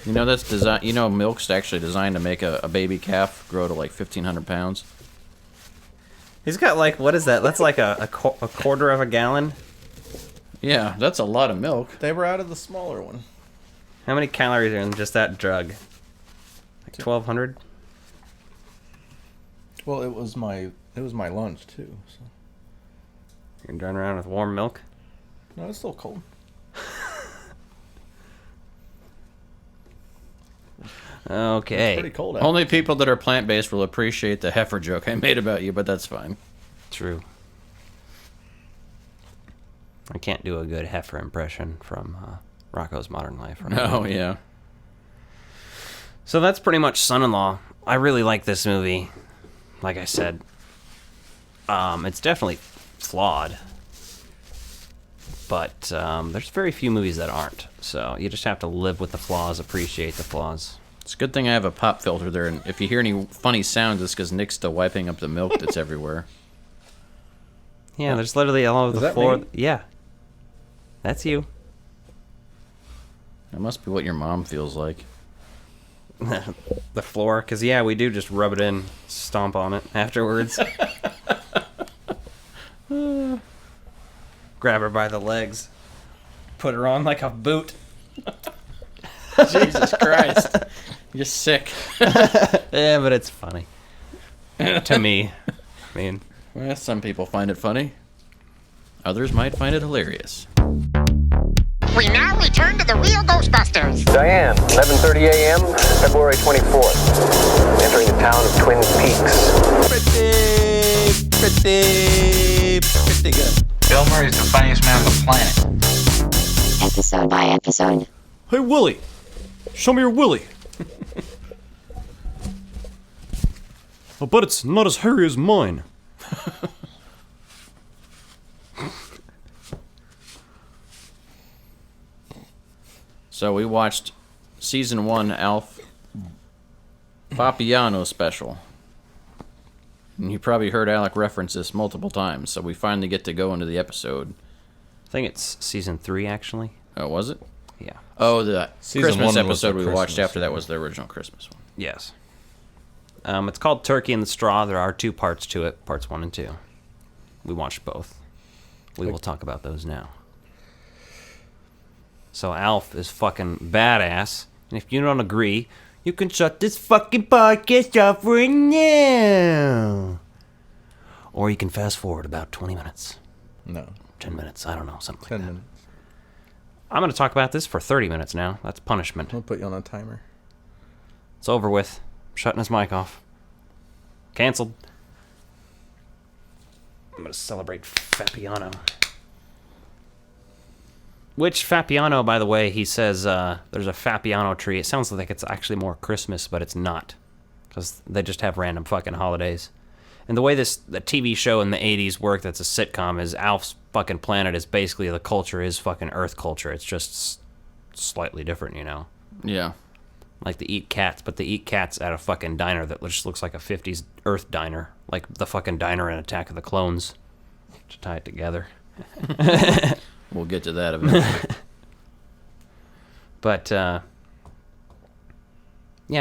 You know that's design. You know milk's actually designed to make a baby calf grow to like 1,500 pounds. He's got like, what is that? That's like a quarter of a gallon. Yeah, that's a lot of milk. They were out of the smaller one. How many calories are in just that drug? Like 1,200? Well, it was my lunch too. So. You're driving around with warm milk? No, it's still cold. Okay. It's pretty cold out. Only people that are plant-based will appreciate the heifer joke I made about you, but that's fine. True. I can't do a good heifer impression from Rocko's Modern Life. Right? Oh, yeah. So that's pretty much Son-in-Law. I really like this movie. Like I said, it's definitely flawed. But there's very few movies that aren't. So you just have to live with the flaws, appreciate the flaws. It's a good thing I have a pop filter there, and if you hear any funny sounds, it's because Nick's still wiping up the milk that's everywhere. Yeah, there's literally all over the floor. Me? Yeah. That's you. That must be what your mom feels like. The floor, because yeah, we do just rub it in, stomp on it afterwards. Grab her by the legs, put her on like a boot. Jesus Christ. You're sick. Yeah, but it's funny. To me. I mean, well, some people find it funny. Others might find it hilarious. We now return to the real Ghostbusters. Diane, 11:30 a.m., February 24th. Entering the town of Twin Peaks. Pretty good. Bill Murray's the funniest man on the planet. Episode by episode. hey Willie, show me your Willie. I bet it's not as hairy as mine. So we watched season 1 Alf Papiano special. And you probably heard Alec reference this multiple times, so we finally get to go into the episode. I think it's season 3, actually. Oh, was it? Yeah. Oh, the Season Christmas 1 was episode the we watched Christmas after that was the original Christmas one. Yes. It's called Turkey in the Straw. There are 2 parts to it, parts 1 and 2. We watched both. We will talk about those now. So Alf is fucking badass. And if you don't agree, you can shut this fucking podcast off right now. Or you can fast forward about 20 minutes. No. 10 minutes. I don't know. Something like 10 that. minutes. I'm going to talk about this for 30 minutes now. That's punishment. I'll put you on a timer. It's over with. Shutting his mic off. Cancelled. I'm going to celebrate Fapiano. Which Fapiano, by the way, he says there's a Fapiano tree. It sounds like it's actually more Christmas, but it's not. Because they just have random fucking holidays. And the way the TV show in the 80s worked, that's a sitcom, is Alf's fucking planet is basically the culture is fucking Earth culture. It's just slightly different, you know? Yeah. Like they eat cats, but they eat cats at a fucking diner that just looks like a 50s Earth diner. Like the fucking diner in Attack of the Clones. To tie it together. We'll get to that eventually. But, yeah,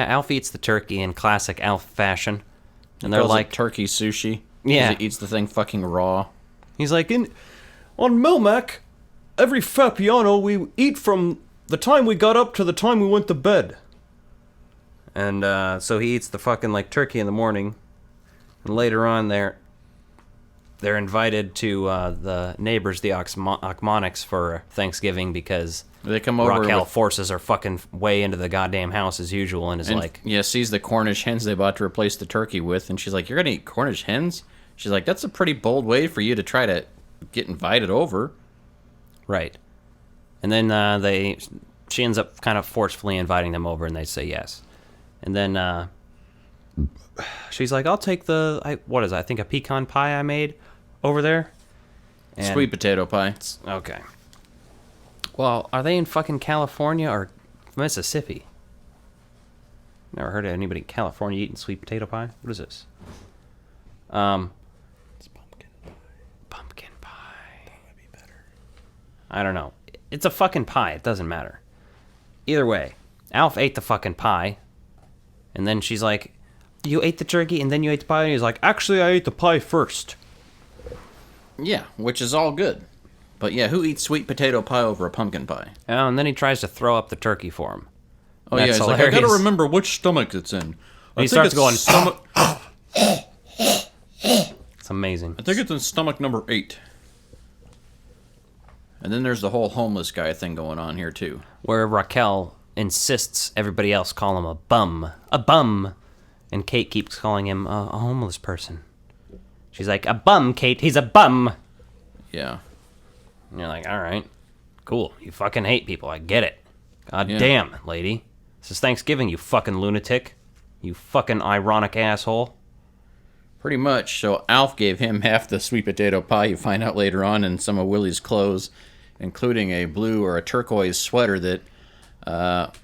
Alf eats the turkey in classic Alf fashion. And they're like turkey sushi. Yeah. He eats the thing fucking raw. He's like, on Melmac, every Fapiano we eat from the time we got up to the time we went to bed. And so he eats the fucking like turkey in the morning, and later on they're invited to the neighbors, the Achmonics, for Thanksgiving because they come over Raquel forces her fucking way into the goddamn house as usual and sees the Cornish hens they bought to replace the turkey with, and she's like, "You're gonna eat Cornish hens?" She's like, "That's a pretty bold way for you to try to get invited over." Right. And then she ends up kind of forcefully inviting them over, and they say yes. And then she's like, "I'll take what is it? I think a pecan pie I made over there." And sweet potato pie. Okay. Well, are they in fucking California or Mississippi? Never heard of anybody in California eating sweet potato pie. What is this? It's pumpkin pie. Pumpkin pie. That would be better. I don't know. It's a fucking pie. It doesn't matter. Either way, Alf ate the fucking pie. And then she's like, "You ate the turkey and then you ate the pie?" And he's like, "Actually, I ate the pie first." Yeah, which is all good. But yeah, who eats sweet potato pie over a pumpkin pie? Oh, and then he tries to throw up the turkey for him. Oh, yeah, he's like, "I gotta remember which stomach it's in." And he starts going, stomach. It's amazing. I think it's in stomach number 8. And then there's the whole homeless guy thing going on here, too. Where Raquel insists everybody else call him a bum. A bum. And Kate keeps calling him a homeless person. She's like, "A bum, Kate. He's a bum." Yeah. And you're like, all right, cool. You fucking hate people. I get it. God damn, lady. This is Thanksgiving, you fucking lunatic. You fucking ironic asshole. Pretty much. So Alf gave him half the sweet potato pie you find out later on in some of Willie's clothes, including a blue or a turquoise sweater that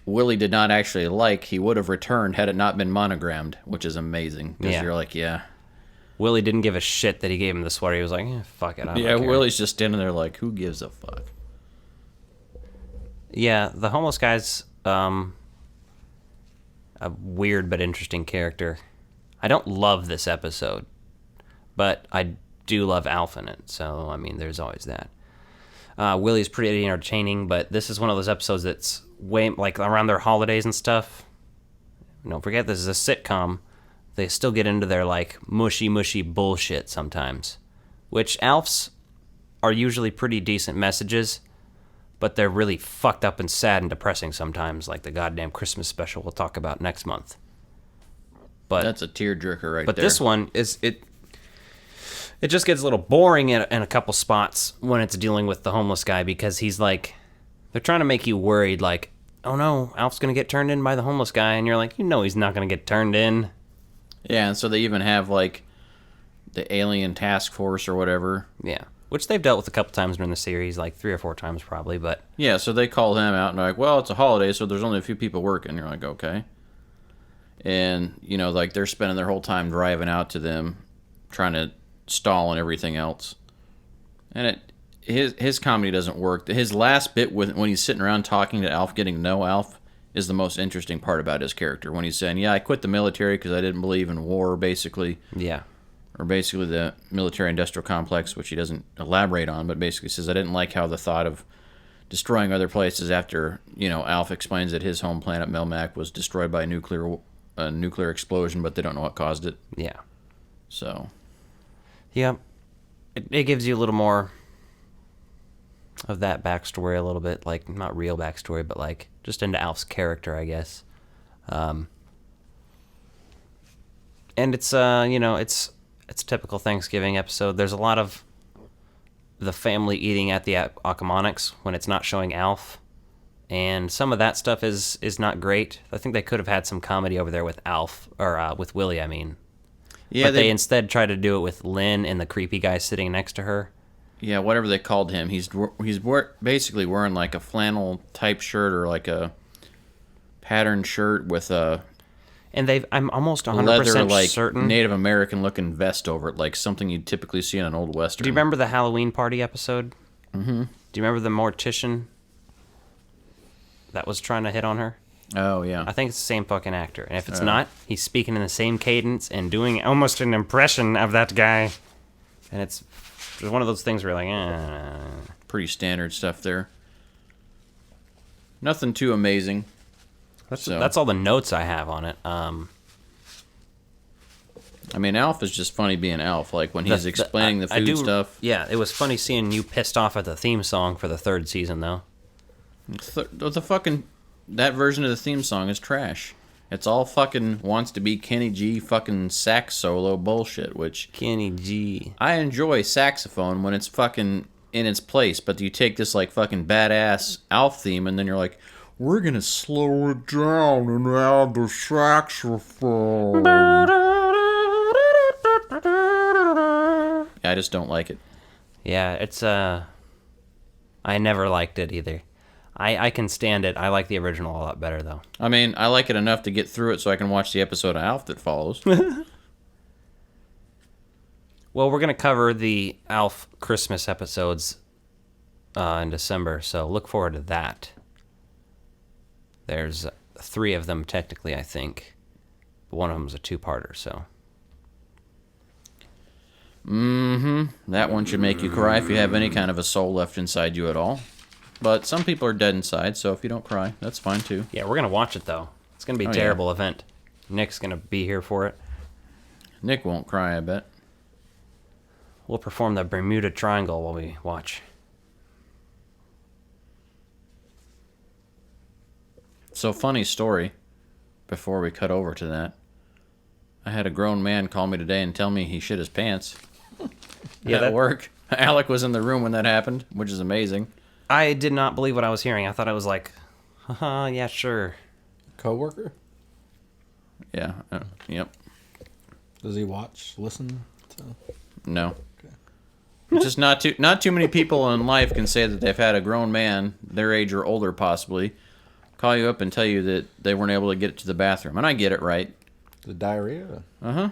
Willie did not actually like. He would have returned had it not been monogrammed, which is amazing. Because you're like, yeah. Willie didn't give a shit that he gave him the sweater. He was like, fuck it. I don't care. Willie's just standing there like, who gives a fuck? Yeah, the homeless guy's a weird but interesting character. I don't love this episode, but I do love Alf in it. So, I mean, there's always that. Willie's pretty entertaining, but this is one of those episodes that's way, like, around their holidays and stuff. Don't forget, this is a sitcom. They still get into their, like, mushy bullshit sometimes. Which Alf's are usually pretty decent messages, but they're really fucked up and sad and depressing sometimes, like the goddamn Christmas special we'll talk about next month. But that's a tearjerker right there. But this one, it just gets a little boring in a couple spots when it's dealing with the homeless guy, because he's like, they're trying to make you worried, like, oh no, Alf's going to get turned in by the homeless guy, and you're like, you know he's not going to get turned in. Yeah, and so they even have, like, the alien task force or whatever. Yeah, which they've dealt with a couple times during the series, like 3 or 4 times probably, but... Yeah, so they call him out, and they're like, well, it's a holiday, so there's only a few people working. You're like, okay. And, you know, like, they're spending their whole time driving out to them, trying to stall and everything else. And his comedy doesn't work. His last bit when he's sitting around talking to Alf, getting to know Alf, is the most interesting part about his character. When he's saying, yeah, I quit the military because I didn't believe in war, basically. Yeah. Or basically the military-industrial complex, which he doesn't elaborate on, but basically says, I didn't like how the thought of destroying other places after, Alf explains that his home planet, Melmac, was destroyed by a nuclear explosion, but they don't know what caused it. Yeah. So. Yeah. It gives you a little more of that backstory a little bit, like, not real backstory, but, like, just into Alf's character, I guess. And it's, it's a typical Thanksgiving episode. There's a lot of the family eating at the Acamonics when it's not showing Alf. And some of that stuff is not great. I think they could have had some comedy over there with Alf, or with Willie, I mean. Yeah, but they instead try to do it with Lynn and the creepy guy sitting next to her. Yeah, whatever they called him. He's basically wearing like a flannel type shirt or like a patterned shirt with a... And I'm almost 100% leather, like, certain... Native American looking vest over it, like something you'd typically see in an old Western. Do you remember the Halloween party episode? Mm-hmm. Do you remember the mortician that was trying to hit on her? Oh, yeah. I think it's the same fucking actor. And if it's not, he's speaking in the same cadence and doing almost an impression of that guy. And it's one of those things where you're like, Pretty standard stuff there. Nothing too amazing. That's all the notes I have on it. I mean, Alf is just funny being Alf. Like, when he's explaining the food stuff. Yeah, it was funny seeing you pissed off at the theme song for the 3rd season, though. That version of the theme song is trash. It's all fucking wants to be Kenny G fucking sax solo bullshit, which... Kenny G. I enjoy saxophone when it's fucking in its place, but you take this, like, fucking badass Alf theme, and then you're like, we're gonna slow it down and add the saxophone. I just don't like it. Yeah, it's, I never liked it either. I can stand it. I like the original a lot better, though. I mean, I like it enough to get through it so I can watch the episode of Alf that follows. Well, we're going to cover the Alf Christmas episodes in December, so look forward to that. There's 3 of them, technically, I think. But one of them's a 2-parter, so... That one should make you cry if you have any kind of a soul left inside you at all. But some people are dead inside, so if you don't cry, that's fine too. Yeah, we're going to watch it, though. It's going to be a terrible event. Nick's going to be here for it. Nick won't cry, I bet. We'll perform the Bermuda Triangle while we watch. So, funny story, before we cut over to that. I had a grown man call me today and tell me he shit his pants. At work. Alec was in the room when that happened, which is amazing. I did not believe what I was hearing. I thought I was like, haha, yeah, sure. Coworker? Yeah. Yep. Does he watch, listen to? No. Okay. Just not too many people in life can say that they've had a grown man, their age or older possibly, call you up and tell you that they weren't able to get it to the bathroom. And I get it, right? The diarrhea? Uh-huh.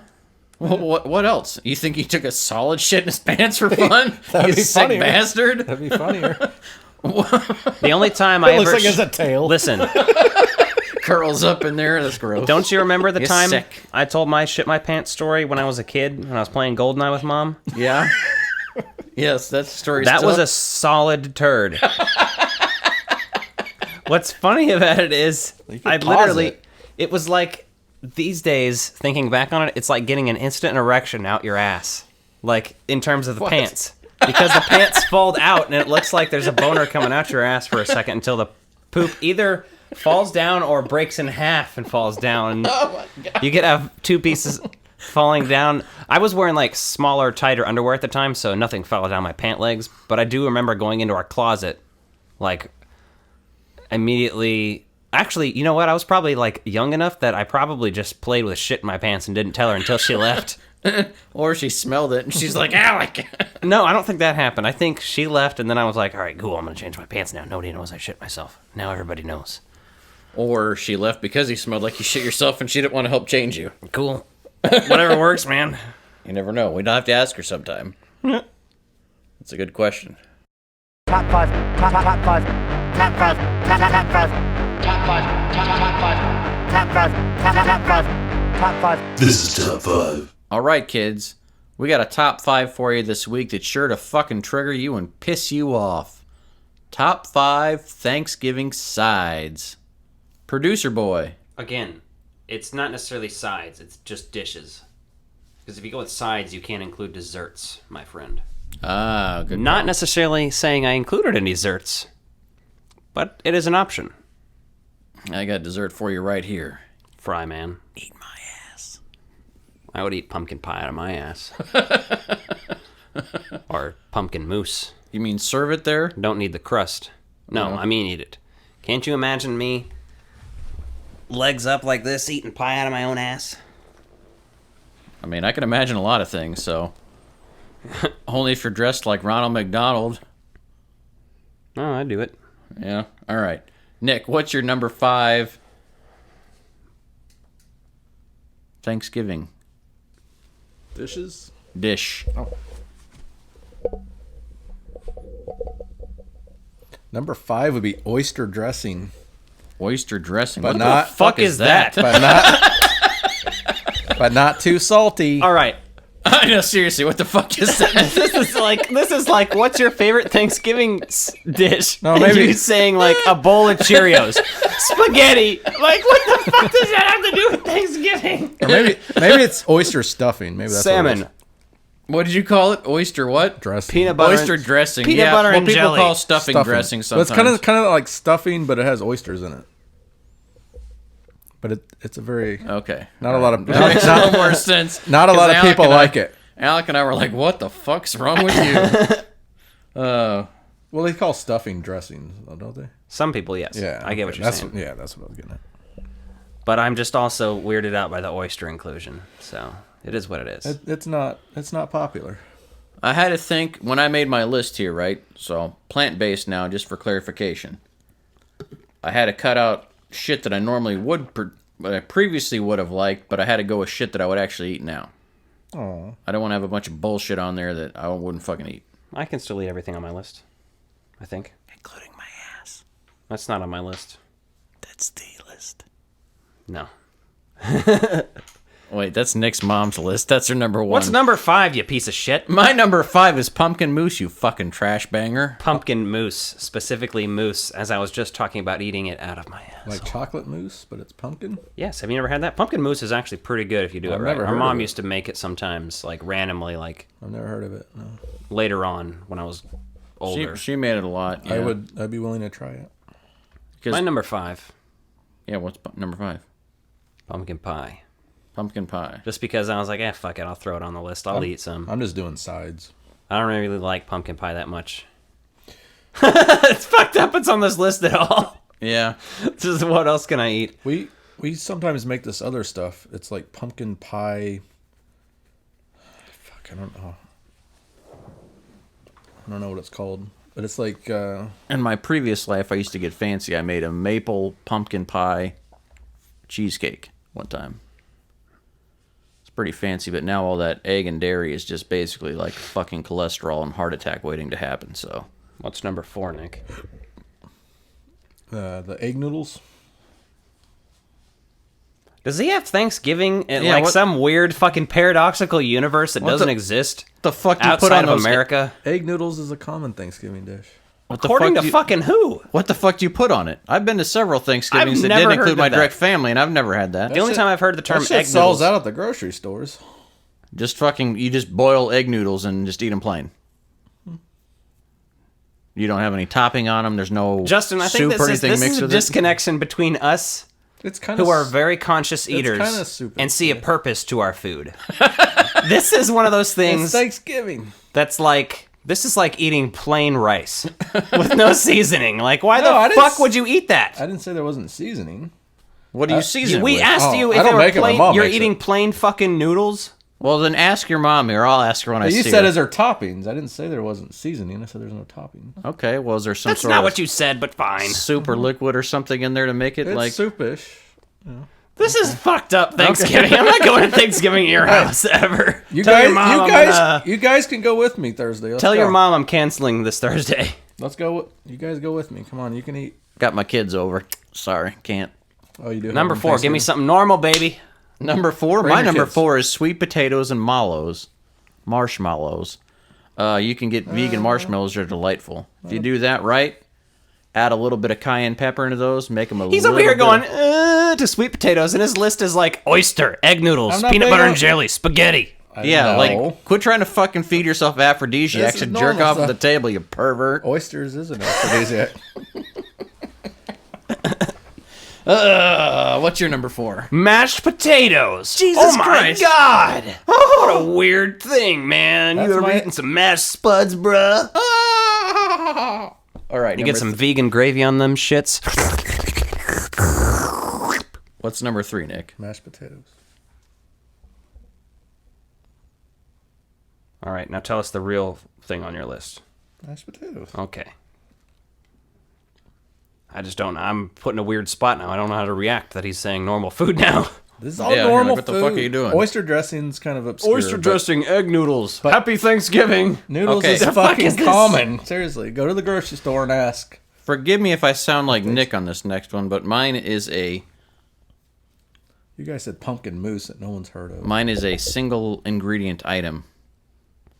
Well, what else? You think he took a solid shit in his pants for fun? That'd be sick funnier. Bastard. That'd be funnier. The only time I ever... looks like it's a tail. Listen. Curls up in there. That's gross. Don't you remember the time sick. I told my shit my pants story when I was a kid, when I was playing GoldenEye with Mom? Yeah. Yes, that story. That was a solid turd. What's funny about it is, I literally... It was like... These days, thinking back on it, it's like getting an instant erection out your ass. Like, in terms of the pants. Because the pants fold out, and it looks like there's a boner coming out your ass for a second until the poop either falls down or breaks in half and falls down. Oh my God. You get 2 pieces falling down. I was wearing, like, smaller, tighter underwear at the time, so nothing fell down my pant legs. But I do remember going into our closet, like, immediately... Actually, you know what? I was probably, like, young enough that I probably just played with shit in my pants and didn't tell her until she left. Or she smelled it and she's like, Alec! No, I don't think that happened. I think she left and then I was like, all right, cool, I'm going to change my pants now. Nobody knows I shit myself. Now everybody knows. Or she left because you smelled like you shit yourself and she didn't want to help change you. Cool. Whatever works, man. You never know. We'd have to ask her sometime. That's a good question. Top 5. This is top 5. All right, kids. We got a top 5 for you this week that's sure to fucking trigger you and piss you off. Top 5 Thanksgiving sides. Producer boy. Again, it's not necessarily sides, it's just dishes. Because if you go with sides, you can't include desserts, my friend. Ah, good. Not necessarily saying I included any desserts, but it is an option. I got dessert for you right here. Fry man. Eat my ass. I would eat pumpkin pie out of my ass. Or pumpkin mousse. You mean serve it there? Don't need the crust. No, I mean eat it. Can't you imagine me legs up like this eating pie out of my own ass? I mean, I can imagine a lot of things, so... Only if you're dressed like Ronald McDonald. Oh, I'd do it. Yeah, all right. Nick, what's your number 5 Thanksgiving Dishes? dish? Oh. Number 5 would be oyster dressing. Oyster dressing? But What not, the fuck is that? But not too salty. All right. I know, seriously, what the fuck is that? This is like, what's your favorite Thanksgiving dish? No, maybe you saying like a bowl of Cheerios, spaghetti. Like, what the fuck does that have to do with Thanksgiving? Or maybe it's oyster stuffing. Maybe that's salmon. What did you call it? Oyster what? Dressing. Peanut butter. Oyster dressing. Peanut butter and people jelly. call stuffing dressing sometimes. Well, it's kind of like stuffing, but it has oysters in it. But it's a very okay. Not a lot of that makes a little more sense. Not a lot of people like it. Alec and I were like, "What the fuck's wrong with you?" Well, they call stuffing dressings, don't they? Some people, yes. Yeah, I get what you're saying. Yeah, that's what I was getting at. But I'm just also weirded out by the oyster inclusion. So it is what it is. It's not popular. I had to think when I made my list here, right? So plant-based now, just for clarification. I had to cut out shit that I normally would, but I previously would have liked, but I had to go with shit that I would actually eat now. Oh. I don't want to have a bunch of bullshit on there that I wouldn't fucking eat. I can still eat everything on my list. I think. Including my ass. That's not on my list. That's the list. No. Wait, that's Nick's mom's list. That's her number 1. What's number 5, you piece of shit? My number 5 is pumpkin mousse, you fucking trash banger. Pumpkin mousse, specifically mousse, as I was just talking about eating it out of my ass. Like chocolate mousse, but it's pumpkin? Yes, have you never had that? Pumpkin mousse is actually pretty good if you do it right. Our mom used to make it sometimes, like randomly, like... I've never heard of it, no. Later on, when I was older. She made it a lot, yeah. I'd be willing to try it. My number 5. Yeah, what's number 5? Pumpkin pie. Pumpkin pie. Just because I was like, fuck it, I'll throw it on the list. I'll eat some. I'm just doing sides. I don't really like pumpkin pie that much. It's fucked up it's on this list at all. Yeah. Just what else can I eat? We sometimes make this other stuff. It's like pumpkin pie. Fuck, I don't know. I don't know what it's called. But it's like... In my previous life, I used to get fancy. I made a maple pumpkin pie cheesecake one time. Pretty fancy, but now all that egg and dairy is just basically like fucking cholesterol and heart attack waiting to happen. So, what's number 4, Nick? The egg noodles. Does he have Thanksgiving in some weird fucking paradoxical universe that doesn't exist? The fuck do you outside put on of America? Egg noodles is a common Thanksgiving dish. According to fucking who? What the fuck do you put on it? I've been to several Thanksgivings that didn't include my direct family, and I've never had that. The only time I've heard the term that shit egg sells noodles out at the grocery stores. Just fucking, you just boil egg noodles and just eat them plain. You don't have any topping on them. There's no Justin, I think soup or anything this mixed is a with it. disconnection between us, it's kind who are very conscious eaters, and see a purpose to our food. This is one of those things. It's Thanksgiving. That's like. This is like eating plain rice with no seasoning. Like, why the fuck would you eat that? I didn't say there wasn't seasoning. What do you season it We with? asked you if they were plain. You're eating plain fucking noodles? Well, then ask your mom here. I'll ask her when I see her. You said is there toppings. I didn't say there wasn't seasoning. I said there's no topping. Okay, well, is there some That's sort not of what you said, but fine. soup or liquid or something in there to make it It's like... soupish. Yeah. This is fucked up Thanksgiving. I'm not going to Thanksgiving at your house ever. You Tell guys, your mom you guys can go with me Thursday. Tell your mom I'm canceling this Thursday. Let's go. You guys go with me. Come on, you can eat. Got my kids over. Sorry, can't. Oh, you do. Number 4, give me something normal, baby. Number 4? Bring My your number kids. 4 is sweet potatoes and marshmallows. You can get vegan marshmallows. They're delightful. If you do that right, add a little bit of cayenne pepper into those, make them a He's little over here bit going to sweet potatoes, and his list is like oyster, egg noodles, I'm not peanut big butter on- and jelly, spaghetti. Yeah, No. like, quit trying to fucking feed yourself aphrodisiacs This is and jerk normal off at stuff. the table, you pervert. Oysters is an aphrodisiac. What's your number 4? Mashed potatoes. Jesus oh my Christ. God! What a weird thing, man. That's You ever my- eaten some mashed spuds, bruh? All right, You get some vegan gravy on them shits. What's number 3, Nick? Mashed potatoes. All right, now tell us the real thing on your list. Mashed potatoes. Okay. I just don't. I'm put in a weird spot now. I don't know how to react that he's saying normal food now. This is all Yeah, you're normal like, what food. the fuck are you doing? Oyster dressing's kind of obscure. Oyster but dressing, egg noodles. Happy Thanksgiving. Noodles Okay. is The fuck fucking is this? common. Seriously, go to the grocery store and ask. Forgive me if I sound like Nick on this next one, but mine is a You guys said pumpkin mousse that no one's heard of. single ingredient item.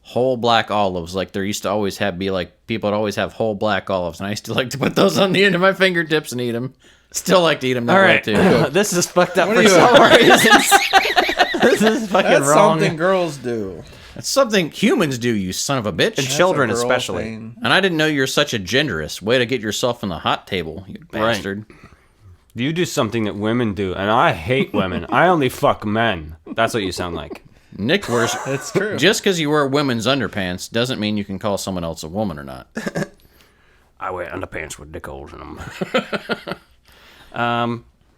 Whole black olives, like there used to always be like people would always have whole black olives, and I used to like to put those on the end of my fingertips and eat them. Still like to eat them that All way right, too. this is fucked up What for are you- some reasons. This is fucking That's wrong. something girls do. It's something humans do, you son of a bitch. And That's children a girl especially. thing. And I didn't know you're such a genderist. Way to get yourself on the hot table, you bastard. You do something that women do, and I hate women. I only fuck men. That's what you sound like. Nick wears. It's true. Just because you wear women's underpants doesn't mean you can call someone else a woman or not. I wear underpants with dick holes in them.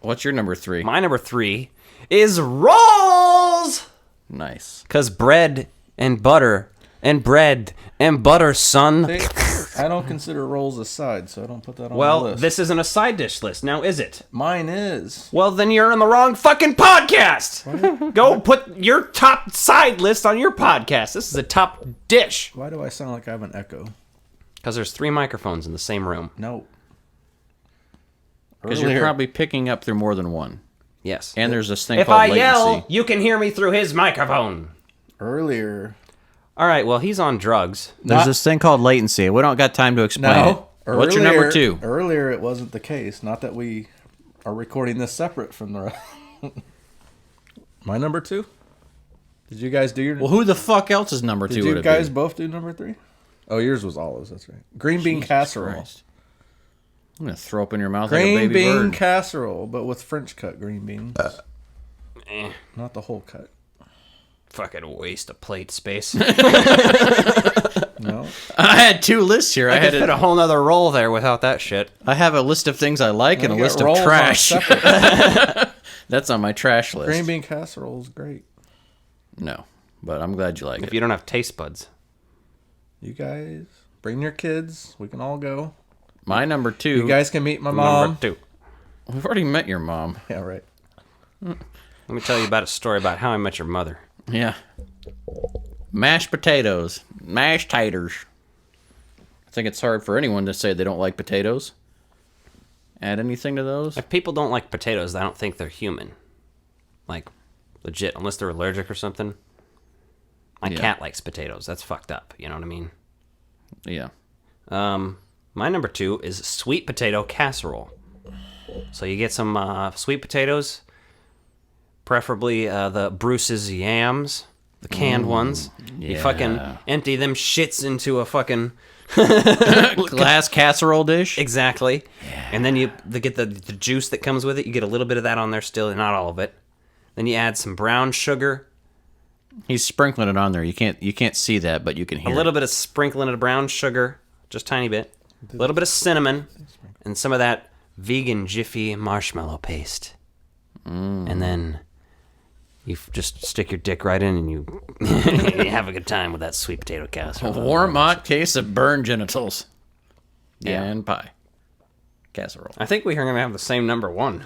What's your number 3? My number 3 is rolls. Nice. Because bread and butter and bread and butter, son. See, I don't consider rolls a side, so I don't put that on the Well, list. this isn't a side dish list, now is it? Mine is. Well, then you're on the wrong fucking podcast. Go put your top side list on your podcast. This is a top dish. Why do I sound like I have an echo? Because there's 3 microphones in the same room. No. Because you're probably picking up through more than one. Yes. And there's this thing If called I latency. yell, you can hear me through his microphone. Earlier. All right, well, he's on drugs. There's this thing called latency. We don't got time to explain No. it. What's your number 2? Earlier, it wasn't the case. Not that we are recording this separate from the rest. My number 2? Did you guys do your... Well, who the fuck else's number 2 Did would you it guys be? both do number 3? Oh, yours was olives. That's right. Green bean casserole. Christ. I'm going to throw up in your mouth like a Green baby bean bird. casserole, but with French cut green beans. Eh, Not the whole cut. fucking waste of plate space. No. I had 2 lists here. I I could had fit a whole nother roll there without that shit. I have a list of things I like and a You list got of rolls on trash. separate. That's on my trash list. Green bean casserole is great. No, but I'm glad you like If it. you don't have taste buds. You guys, bring your kids. We can all go. My number 2. You guys can meet my mom. Number 2. We've already met your mom. Yeah, right. Let me tell you about a story about how I met your mother. Yeah. Mashed potatoes. Mashed taters. I think it's hard for anyone to say they don't like potatoes. Add anything to those? If people don't like potatoes, I don't think they're human. Like, legit, unless they're allergic or something. My Yeah. cat likes potatoes. That's fucked up. You know what I mean? Yeah. My number 2 is sweet potato casserole. So you get some sweet potatoes, preferably the Bruce's yams, the canned ones. You fucking empty them shits into a fucking glass casserole dish. Exactly. Yeah. And then you get the juice that comes with it. You get a little bit of that on there still, not all of it. Then you add some brown sugar. He's sprinkling it on there. You can't see that, but you can hear A little bit of sprinkling of brown sugar, just a tiny bit. A little bit of cinnamon, and some of that vegan Jiffy marshmallow paste. And then you just stick your dick right in and you, you have a good time with that sweet potato A casserole. warm, hot case of burned genitals. Yeah. And pie. Casserole. I think we're going to have the same number 1.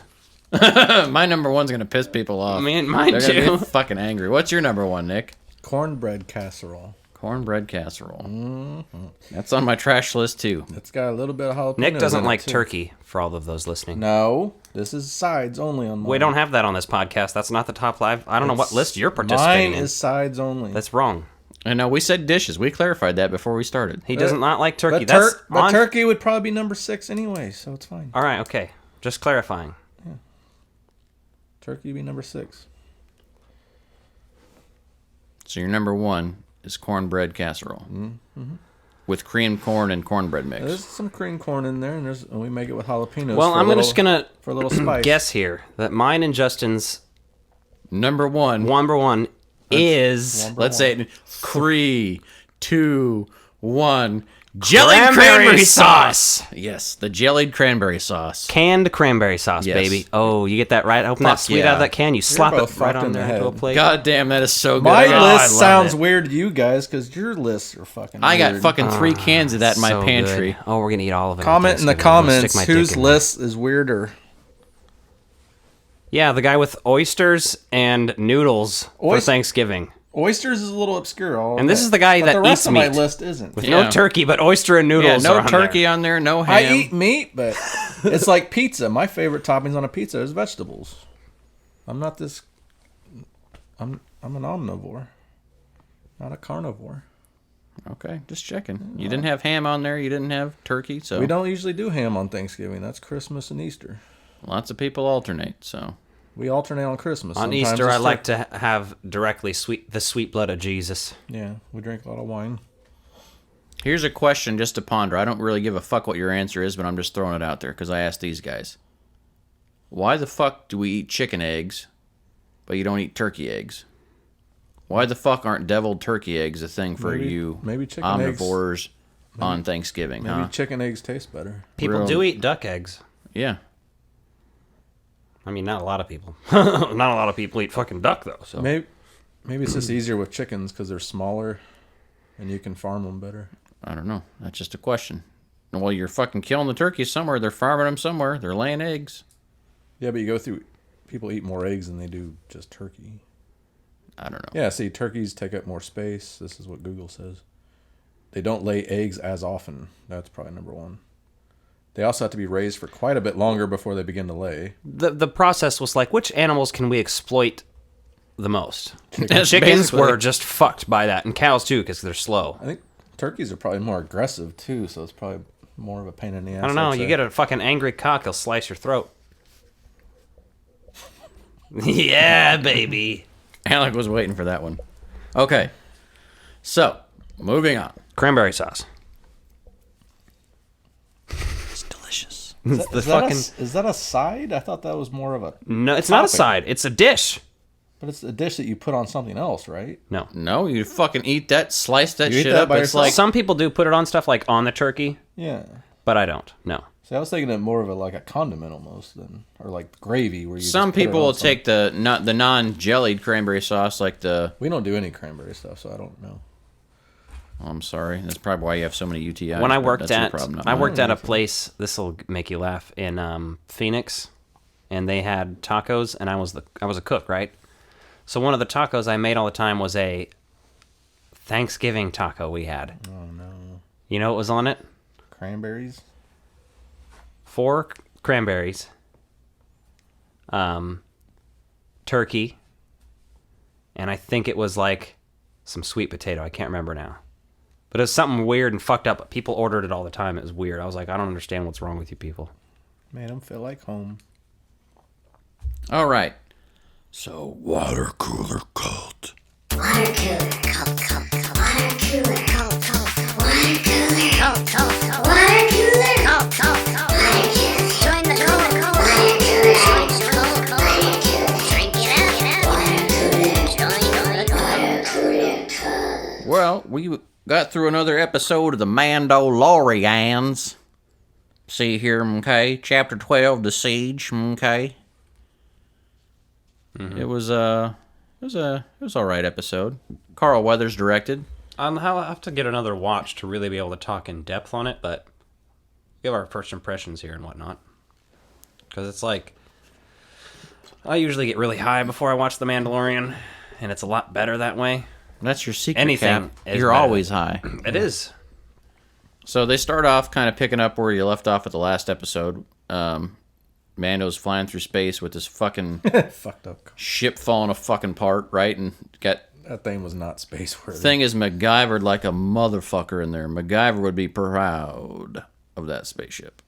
My number 1's going to piss people off. Mine They're gonna too. be fucking angry. What's your number 1, Nick? Cornbread casserole. Cornbread casserole. That's on my trash list, too. It's got a little bit of jalapeno. Nick doesn't in it, like too. turkey, for all of those listening. No, this is sides only on mine. We don't have that on this podcast. That's not the top live. I don't know what list you're participating Mine in. is sides only. That's wrong. I know, we said dishes. We clarified that before we started. He does not like turkey. But turkey would probably be number 6 anyway, so it's fine. All right, okay. Just clarifying. Yeah. Turkey would be number 6. So your number 1 is cornbread casserole. Mm-hmm. With creamed corn and cornbread mix. There's some cream corn in there, and we make it with jalapenos. Well, I'm just going to for a little spice. guess here that mine and Justin's number one is... Let's say it. 3, 2, 1... Jellied cranberry sauce. Yes, the jellied cranberry sauce. Canned cranberry sauce, Yes. baby. Oh, you get that right? Open that sweet out of that can. You slap it right on there into a plate. God damn, that is so good. My I list love sounds it. weird to you guys because your lists are fucking I got weird. fucking 3 cans of that in my so pantry. good. Oh, we're going to eat all of it. Comment in the on Thanksgiving. I'm gonna comments stick my whose dick in list is weirder. Yeah, the guy with oysters and noodles for Thanksgiving. Oysters is a little obscure. And this is the guy but that the rest eats of meat. my list isn't. With no turkey, but oyster and noodles Yeah, no are on turkey there. on there, no ham. I eat meat, but it's like pizza. My favorite toppings on a pizza is vegetables. I'm not this. I'm an omnivore, not a carnivore. Okay, just checking. You didn't have ham on there. You didn't have turkey, so We don't usually do ham on Thanksgiving. That's Christmas and Easter. lots of people alternate. So We alternate on Christmas. On Sometimes Easter, it's I like to have directly the sweet blood of Jesus. Yeah, we drink a lot of wine. here's a question just to ponder. I don't really give a fuck what your answer is, but I'm just throwing it out there because I asked these guys. Why the fuck do we eat chicken eggs, but you don't eat turkey eggs? Why the fuck aren't deviled turkey eggs a thing for you maybe chicken omnivores on Thanksgiving? Maybe chicken eggs taste better. People do eat duck eggs. Yeah. I mean, not a lot of people. Not a lot of people eat fucking duck, though. So Maybe it's just easier with chickens because they're smaller and you can farm them better. I don't know. That's just a question. Well, you're fucking killing the turkeys somewhere. They're farming them somewhere. They're laying eggs. Yeah, but you go through... People eat more eggs than they do just turkey. I don't know. Yeah, see, turkeys take up more space. This is what Google says. They don't lay eggs as often. That's probably number 1. They also have to be raised for quite a bit longer before they begin to lay. the process was like, which animals can we exploit the most? Chickens. Chickens were just fucked by that, and cows too, because they're slow. I think turkeys are probably more aggressive too, so it's probably more of a pain in the ass. I don't know. I'd You say. get a fucking angry cock, he'll slice your throat. Yeah, baby. Alec was waiting for that one. Okay. So, moving on. Cranberry sauce. It's delicious. Is that a side? I thought that was more of a... No, it's not a topping. side. It's a dish. But it's a dish that you put on something else, right? No. No, you fucking eat that, slice that You eat shit that up. by It's yourself? like Some people do put it on stuff like on the turkey, Yeah. but I don't. No. See, I was thinking of more of like a condiment almost, or like gravy where you. some just put it people on will something. take the non-jellied cranberry sauce, like the. We don't do any cranberry stuff, so I don't know. Oh, I'm sorry. That's probably why you have so many UTIs. When I but worked that's your at problem, not I mine. worked at a place. This will make you laugh in Phoenix, and they had tacos, and I was a cook, right? So one of the tacos I made all the time was a Thanksgiving taco we had. Oh no! You know what was on it? Cranberries. 4 cranberries, turkey, and I think it was like some sweet potato. I can't remember now. But it was something weird and fucked up. People ordered it all the time. It was weird. I was like, I don't understand what's wrong with you people. Made them feel like home. All right. So, water cooler cult. Water cooler cult, cult, cult. Water cooler cult, cult, cult. Water cooler cult, cult, cult. Water cooler cult, cult, cult. Join the cult, cult. Join the cult, cult. Drink it up. Join the cult. Well, we got through another episode of the Mandalorians. See here, okay? Chapter 12, The Siege, okay? Mm-hmm. It was all right episode. Carl Weathers directed. I'll have to get another watch to really be able to talk in depth on it, but give our first impressions here and whatnot. Because it's like, I usually get really high before I watch The Mandalorian, and it's a lot better that way. That's your secret, Anything Cap. is You're better always than- high. It is. So they start off kind of picking up where you left off at the last episode. Mando's flying through space with this fucking fucked up ship falling a fucking part, right? And got that thing was not space worthy. Thing is MacGyvered like a motherfucker in there. MacGyver would be proud of that spaceship.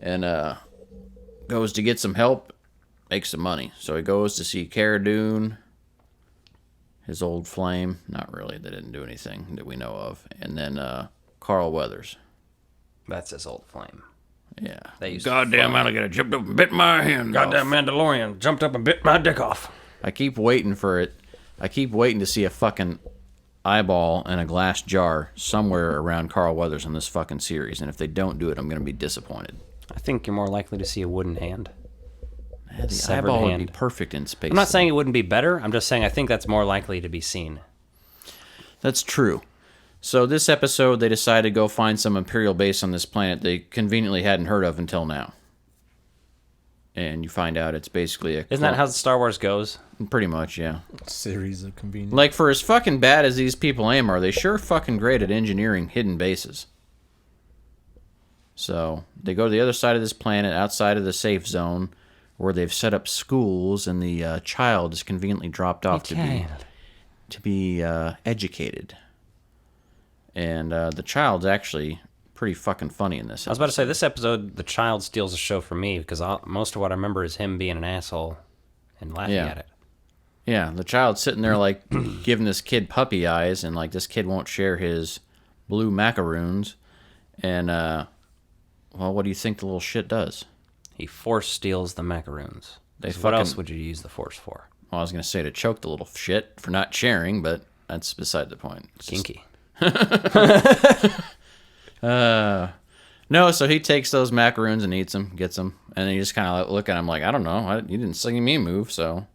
And goes to get some help, makes some money. So he goes to see Cara Dune, his old flame. Not really, they didn't do anything that we know of. And then Carl Weathers. That's his old flame. Yeah. They used Goddamn alligator jumped up and bit my hand Goddamn off. Mandalorian jumped up and bit my dick off. I keep waiting for it. I keep waiting to see a fucking eyeball in a glass jar somewhere around Carl Weathers in this fucking series. And if they don't do it, I'm going to be disappointed. I think you're more likely to see a wooden hand. The Severed eyeball hand. would be perfect in space. I'm not saying it wouldn't be better. I'm just saying I think that's more likely to be seen. That's true. So this episode, they decided to go find some Imperial base on this planet they conveniently hadn't heard of until now. And you find out it's basically a... Isn't that how Star Wars goes? Pretty much, yeah. Series of convenience. Like, for as fucking bad as these people aim, are they sure fucking great at engineering hidden bases. So, they go to the other side of this planet, outside of the safe zone, where they've set up schools, and the child is conveniently dropped off to be educated. And the child's actually pretty fucking funny in this episode. I was about to say, this episode, the child steals the show from me, because most of what I remember is him being an asshole and laughing at it. Yeah, the child's sitting there, like, giving this kid puppy eyes, and, like, this kid won't share his blue macaroons. And, well, what do you think the little shit does? He force steals the macaroons. What else would you use the force for? Well, I was going to say to choke the little shit for not sharing, but that's beside the point. It's kinky. No, so he takes those macaroons and eats them, gets them, and then you just kind of look at him like, I don't know, you didn't see me move, so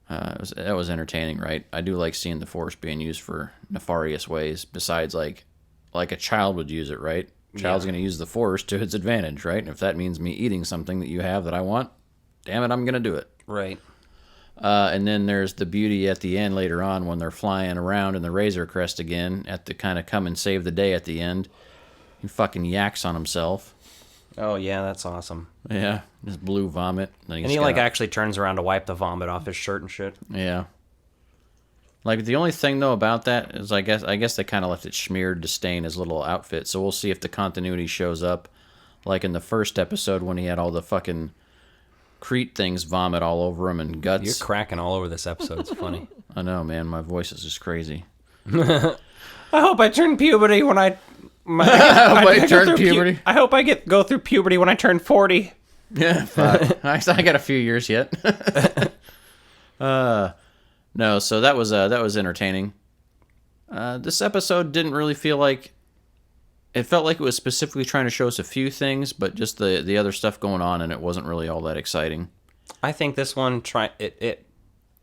that was entertaining, right? I do like seeing the Force being used for nefarious ways, besides like a child would use it, right? Child's going to use the Force to its advantage, right? And if that means me eating something that you have that I want, damn it, I'm going to do it. Right. And then there's the beauty at the end later on when they're flying around in the Razor Crest again at the kind of come and save the day at the end. He fucking yaks on himself. Oh, yeah, that's awesome. Yeah, just blue vomit. And he, like, actually turns around to wipe the vomit off his shirt and shit. Yeah. Like, the only thing, though, about that is I guess they kind of left it smeared to stain his little outfit. So we'll see if the continuity shows up. Like in the first episode when he had all the fucking Crete things vomit all over him and guts. You're cracking all over this episode. It's funny. I know, man. My voice is just crazy. I hope I turn puberty when I turn puberty. I hope I go through puberty when I turn 40. Yeah, fuck. I got a few years yet. No, so that was entertaining. This episode didn't really feel like it felt like it was specifically trying to show us a few things, but just the other stuff going on, and it wasn't really all that exciting. I think this one it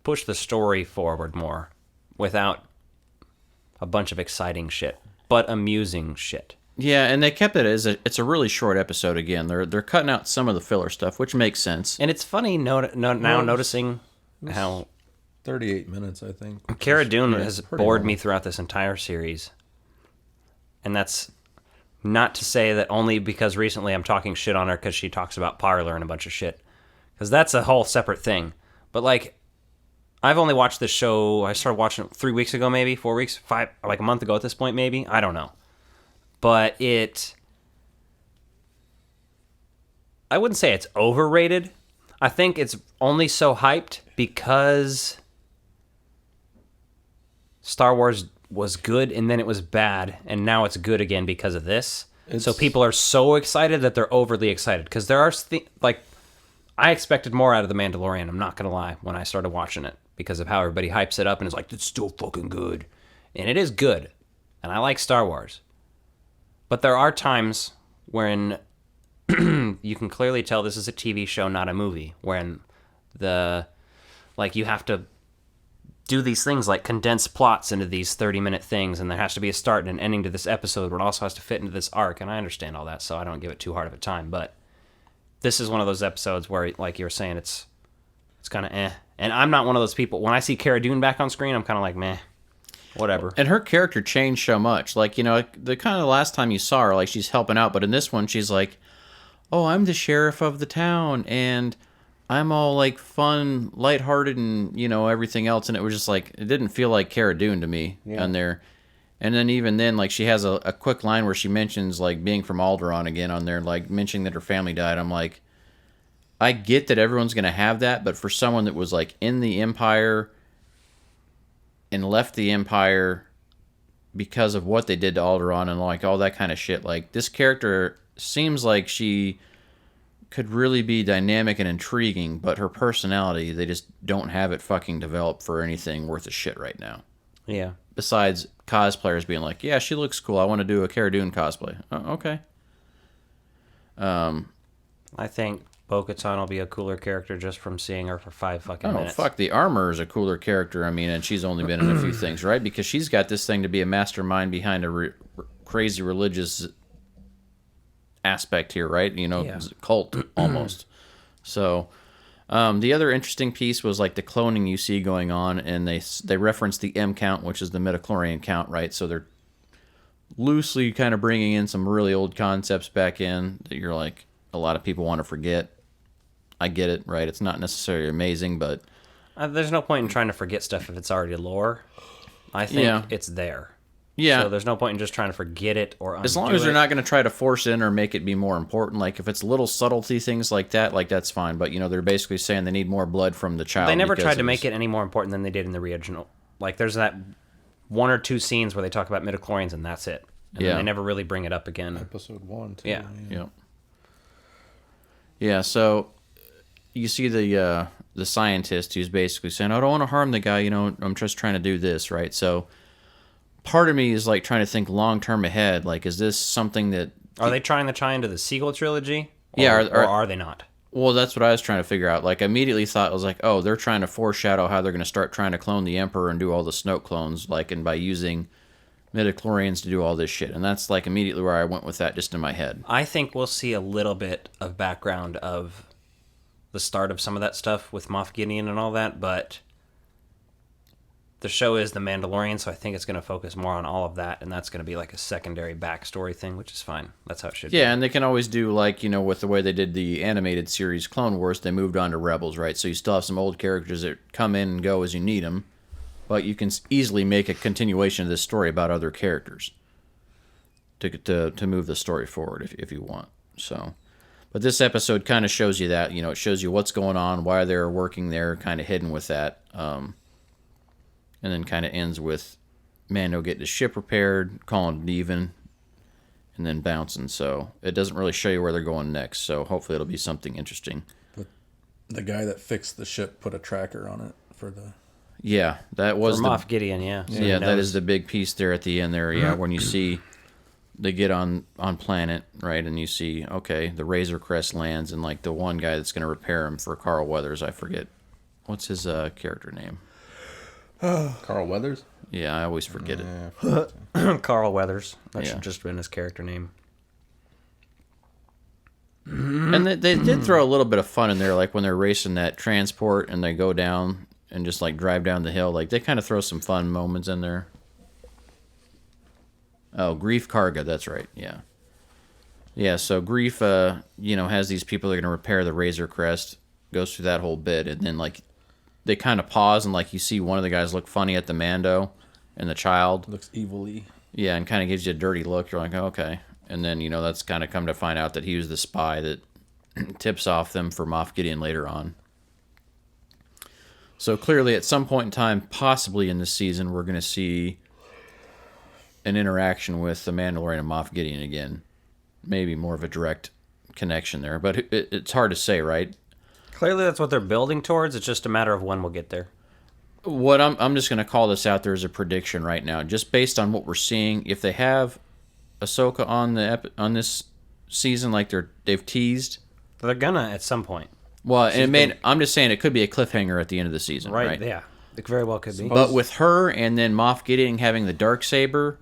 pushed the story forward more without a bunch of exciting shit, but amusing shit. Yeah, and they kept it as it's a really short episode again. They're cutting out some of the filler stuff, which makes sense. And it's funny noticing how 38 minutes, I think. Cara Dune has bored me throughout this entire series. And that's not to say that only because recently I'm talking shit on her because she talks about Parlor and a bunch of shit. Because that's a whole separate thing. But, like, I've only watched this show, I started watching it 3 weeks ago, maybe, 4 weeks, 5, like a month ago at this point, maybe. I don't know. But I wouldn't say it's overrated. I think it's only so hyped because Star Wars was good and then it was bad, and now it's good again because of this. So people are so excited that they're overly excited because there are I expected more out of The Mandalorian, I'm not going to lie, when I started watching it because of how everybody hypes it up and is like, it's still fucking good. And it is good. And I like Star Wars. But there are times when you can clearly tell this is a TV show, not a movie, when you have to do these things like condense plots into these 30-minute things, and there has to be a start and an ending to this episode, but it also has to fit into this arc, and I understand all that, so I don't give it too hard of a time, but this is one of those episodes where, like you were saying, it's kind of And I'm not one of those people. When I see Cara Dune back on screen, I'm kind of like, meh, whatever. And her character changed so much. Like, you know, the kind of last time you saw her, like, she's helping out. But in this one, she's like, oh, I'm the sheriff of the town. And I'm all, like, fun, lighthearted, and, you know, everything else. And it was just like, it didn't feel like Cara Dune to me on there. And then even then, like, she has a quick line where she mentions, like, being from Alderaan again on there, like, mentioning that her family died. I'm like, I get that everyone's going to have that, but for someone that was, like, in the Empire and left the Empire because of what they did to Alderaan and, like, all that kind of shit, like, this character seems like she could really be dynamic and intriguing, but her personality, they just don't have it fucking developed for anything worth a shit right now. Yeah. Besides cosplayers being like, yeah, she looks cool, I want to do a Cara Dune cosplay. Okay. I think Bo-Katan will be a cooler character just from seeing her for 5 fucking minutes. Oh, fuck, the armor is a cooler character, I mean, and she's only been in a few things, right? Because she's got this thing to be a mastermind behind a crazy religious aspect here, right? You know, Yeah. cult, almost. So, the other interesting piece was, like, the cloning you see going on, and they reference the M count, which is the midichlorian count, right? So they're loosely kind of bringing in some really old concepts back in that you're like, a lot of people want to forget. I get it, right? It's not necessarily amazing, but there's no point in trying to forget stuff if it's already lore. I think it's there. Yeah. So there's no point in just trying to forget it or undo as long as they're not going to try to force in or make it be more important. Like, if it's little subtlety things like that, like, that's fine. But, you know, they're basically saying they need more blood from the child. They never tried to make it any more important than they did in the original. Like, there's that 1 or 2 scenes where they talk about midichlorians, and that's it. And then they never really bring it up again. Episode 1, too. Yeah. Yeah, so you see the scientist who's basically saying, I don't want to harm the guy, you know, I'm just trying to do this, right? So part of me is, like, trying to think long-term ahead. Like, is this something that... Are they trying to tie into the sequel trilogy? Or are they not? Well, that's what I was trying to figure out. Like, I immediately thought, I was like, oh, they're trying to foreshadow how they're going to start trying to clone the Emperor and do all the Snoke clones, like, and by using midichlorians to do all this shit. And that's, like, immediately where I went with that just in my head. I think we'll see a little bit of background of the start of some of that stuff with Moff Gideon and all that, but the show is The Mandalorian, so I think it's going to focus more on all of that, and that's going to be like a secondary backstory thing, which is fine. That's how it should be. Yeah, and they can always do, like, you know, with the way they did the animated series Clone Wars, they moved on to Rebels, right? So you still have some old characters that come in and go as you need them, but you can easily make a continuation of this story about other characters to move the story forward if you want. So, but this episode kind of shows you that, you know, it shows you what's going on, why they're working there, kind of hidden with that. And then kind of ends with Mando getting his ship repaired, calling it even, and then bouncing. So it doesn't really show you where they're going next. So hopefully it'll be something interesting. But the guy that fixed the ship put a tracker on it for the... Yeah, that was Moff Gideon, yeah. So yeah, that is the big piece there at the end there, yeah, when you see they get on planet, right, and you see, okay, the Razor Crest lands, and, like, the one guy that's going to repair him for Carl Weathers, I forget. What's his character name? Carl Weathers? Yeah, I always forget it. Carl Weathers. That should just been his character name. And they did throw a little bit of fun in there, like when they're racing that transport and they go down and just, like, drive down the hill. Like, they kind of throw some fun moments in there. Oh, Grief Karga, that's right, yeah. Yeah, so Grief, you know, has these people that are going to repair the Razor Crest, goes through that whole bit, and then, like, they kind of pause, and, like, you see one of the guys look funny at the Mando and the child. Looks evilly. Yeah, and kind of gives you a dirty look. You're like, oh, okay. And then, you know, that's kind of come to find out that he was the spy that tips off them for Moff Gideon later on. So clearly, at some point in time, possibly in this season, we're going to see an interaction with the Mandalorian and Moff Gideon again. Maybe more of a direct connection there, but it's hard to say, right? Clearly, that's what they're building towards. It's just a matter of when we'll get there. What I'm just going to call this out there as a prediction right now, just based on what we're seeing. If they have Ahsoka on this season, like they've teased, they're gonna at some point. Well, and I'm just saying it could be a cliffhanger at the end of the season, right? Yeah, it very well could be. But with her and then Moff Gideon having the Darksaber,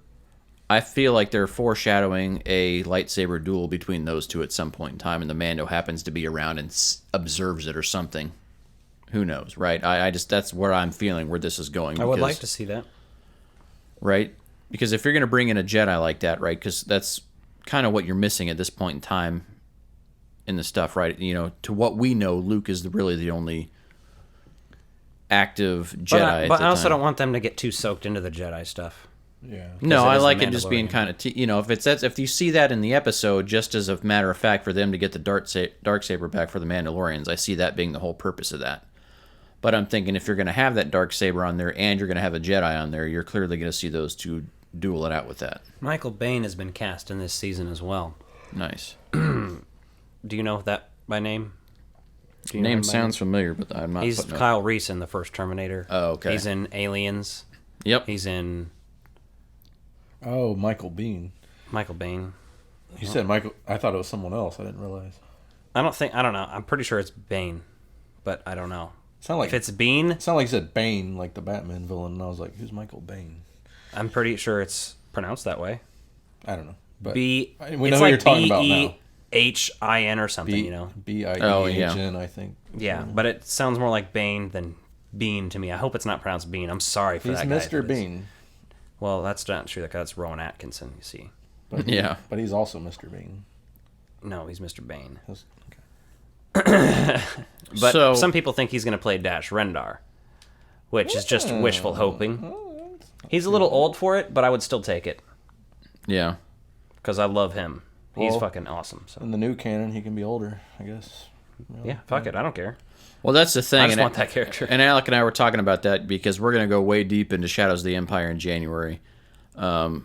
I feel like they're foreshadowing a lightsaber duel between those two at some point in time, and the Mando happens to be around and observes it or something. Who knows, right? I just, that's where I'm feeling where this is going. I would like to see that. Right? Because if you're going to bring in a Jedi like that, right? Because that's kind of what you're missing at this point in time in the stuff, right? You know, to what we know, Luke is really the only active Jedi. But I also don't want them to get too soaked into the Jedi stuff. Yeah. No, I like it just being kind of, you know, if you see that in the episode, just as a matter of fact, for them to get the Darksaber back for the Mandalorians, I see that being the whole purpose of that. But I'm thinking if you're going to have that Darksaber on there and you're going to have a Jedi on there, you're clearly going to see those two duel it out with that. Michael Biehn has been cast in this season as well. Nice. Do you know that by name? Name sounds familiar, but I'm not. He's Kyle Reese in the first Terminator. Oh, okay. He's in Aliens. Yep. He's in... Oh, Michael Biehn. Michael Biehn. You said Michael. I thought it was someone else. I didn't realize. I don't know. I'm pretty sure it's Bane, but I don't know. Sound like if it's Bean. It sounded like you said Bane, like the Batman villain, and I was like, "Who's Michael Biehn?" I'm pretty sure it's pronounced that way. I don't know. But we know who you're talking about now. Behin or something, you know. Behin, I think. Yeah, but it sounds more like Bane than Bean to me. I hope it's not pronounced Bean. I'm sorry for He's that guy. Mr. Bean. Well, that's not true. That's Rowan Atkinson, you see. But yeah. But he's also Mr. Bean. No, he's Mr. Bane. Okay. But so, some people think he's going to play Dash Rendar, which is just wishful hoping. He's a little old for it, but I would still take it. Yeah. Because I love him. He's fucking awesome. So. In the new canon, he can be older, I guess. Really? Yeah, fuck it. I don't care. Well, that's the thing. I just want that character. And Alec and I were talking about that because we're going to go way deep into Shadows of the Empire in January. But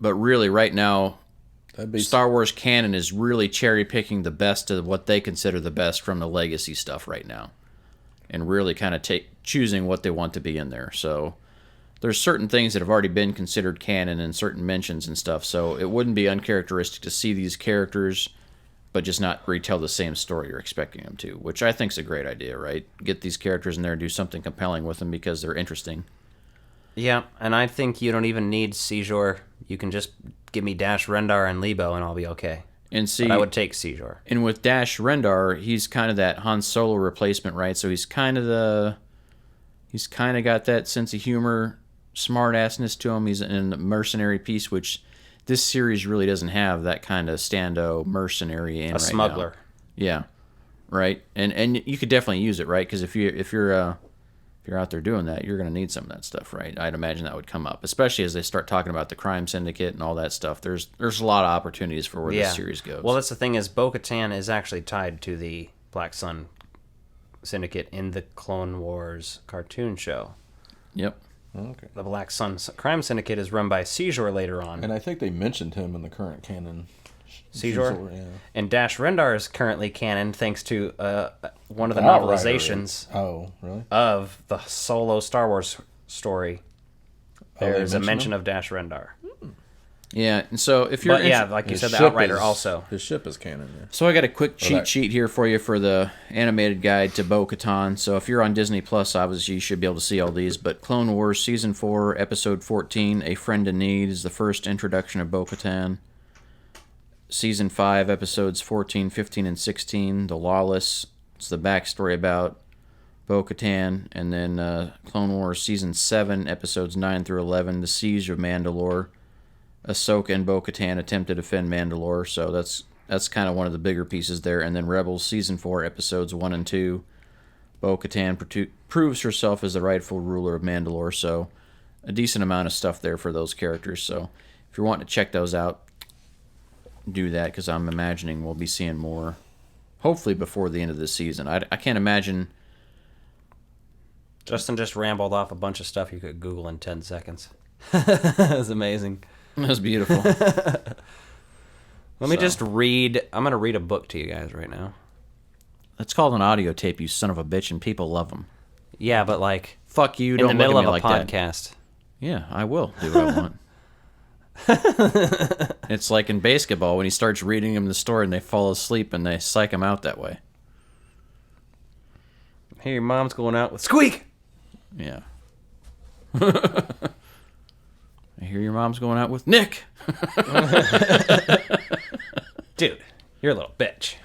really, right now, Star Wars canon is really cherry-picking the best of what they consider the best from the legacy stuff right now. And really kind of choosing what they want to be in there. So there's certain things that have already been considered canon and certain mentions and stuff. So it wouldn't be uncharacteristic to see these characters, but just not retell the same story you're expecting them to, which I think is a great idea, right? Get these characters in there and do something compelling with them because they're interesting. Yeah, and I think you don't even need Seizure. You can just give me Dash Rendar and Lebo, and I'll be okay. And see, but I would take Seizure. And with Dash Rendar, he's kind of that Han Solo replacement, right? So he's kind of got that sense of humor, smart-assness to him. He's in the mercenary piece, which this series really doesn't have that kind of stando mercenary in right now. A smuggler. Yeah, right. And you could definitely use it, right? Because if you're out there doing that, you're going to need some of that stuff, right? I'd imagine that would come up, especially as they start talking about the crime syndicate and all that stuff. There's a lot of opportunities for where this series goes. Well, that's the thing is Bo-Katan is actually tied to the Black Sun Syndicate in the Clone Wars cartoon show. Yep. Okay. The Black Sun Crime Syndicate is run by Seizure later on. And I think they mentioned him in the current canon. Seizure? Yeah. And Dash Rendar is currently canon thanks to one of the novelizations of the solo Star Wars story. There's a mention of Dash Rendar. Yeah, and so if you're... like you said, the Outrider also. His ship is canon, yeah. So I got a quick cheat sheet here for you for the animated guide to Bo-Katan. So if you're on Disney Plus, obviously you should be able to see all these. But Clone Wars Season 4, Episode 14, A Friend in Need is the first introduction of Bo-Katan. Season 5, Episodes 14, 15, and 16, The Lawless. It's the backstory about Bo-Katan. And then Clone Wars Season 7, Episodes 9 through 11, The Siege of Mandalore. Ahsoka and Bo-Katan attempt to defend Mandalore, so that's kind of one of the bigger pieces there. And then Rebels Season 4, Episodes 1 and 2. Bo-Katan proves herself as the rightful ruler of Mandalore, so a decent amount of stuff there for those characters. So if you're wanting to check those out, do that, because I'm imagining we'll be seeing more, hopefully before the end of this season. I can't imagine... Justin just rambled off a bunch of stuff you could Google in 10 seconds. That was amazing. That was beautiful. Let me just read. I'm going to read a book to you guys right now. It's called an audio tape, you son of a bitch, and people love them. Yeah, but like... Fuck you, don't look at me like that. In the middle of a podcast. Yeah, I will do what I want. It's like in basketball when he starts reading them the story and they fall asleep and they psych him out that way. Hey, your mom's going out with Squeak! Yeah. I hear your mom's going out with Nick. Dude, you're a little bitch.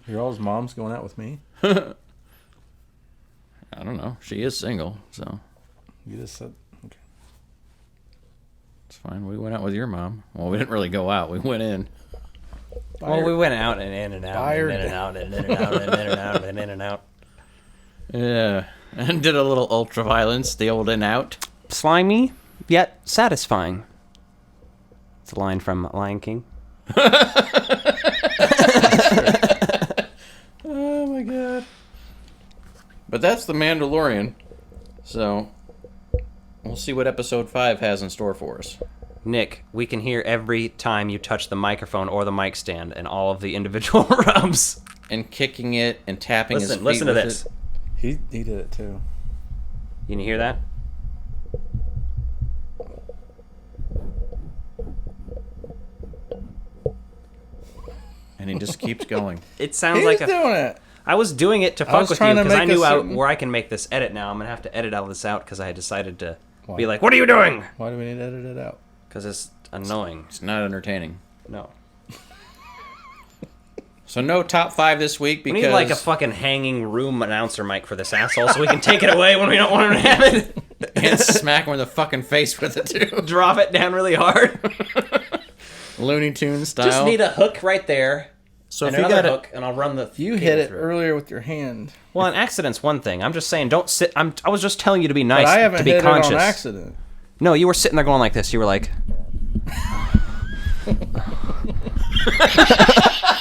Your all's mom's going out with me? I don't know. She is single, so. You just said... Okay. It's fine. We went out with your mom. Well, we didn't really go out. We went in. Well, we went out and in and out and in and out and in and out and in and out and in and out. Yeah. And did a little ultraviolence, the old in out. Slimy, yet satisfying. It's a line from Lion King. Oh my god. But that's the Mandalorian. So, we'll see what episode 5 has in store for us. Nick, we can hear every time you touch the microphone or the mic stand and all of the individual rubs. And kicking it and tapping his feet. Listen to with this. it. He did it too. You can hear that? And he just keeps going. It sounds He's like doing it. I was doing it to fuck with you trying to because I make knew a certain- where I can make this edit now. I'm going to have to edit all this out because I had decided to Why? be like, what are you doing? Why do we need to edit it out? Because it's annoying. It's not entertaining. No. So no top 5 this week because... We need like a fucking hanging room announcer mic for this asshole so we can take it away when we don't want him to have it. and smack him in the fucking face with it too. Drop it down really hard. Looney Tunes style. Just need a hook right there. So and if you another got hook, and I'll run the. You hit it earlier with your hand. Well, an accident's one thing. I'm just saying, don't sit. I was just telling you to be nice. But I haven't to be hit conscious. it on accident. No, you were sitting there going like this. You were like.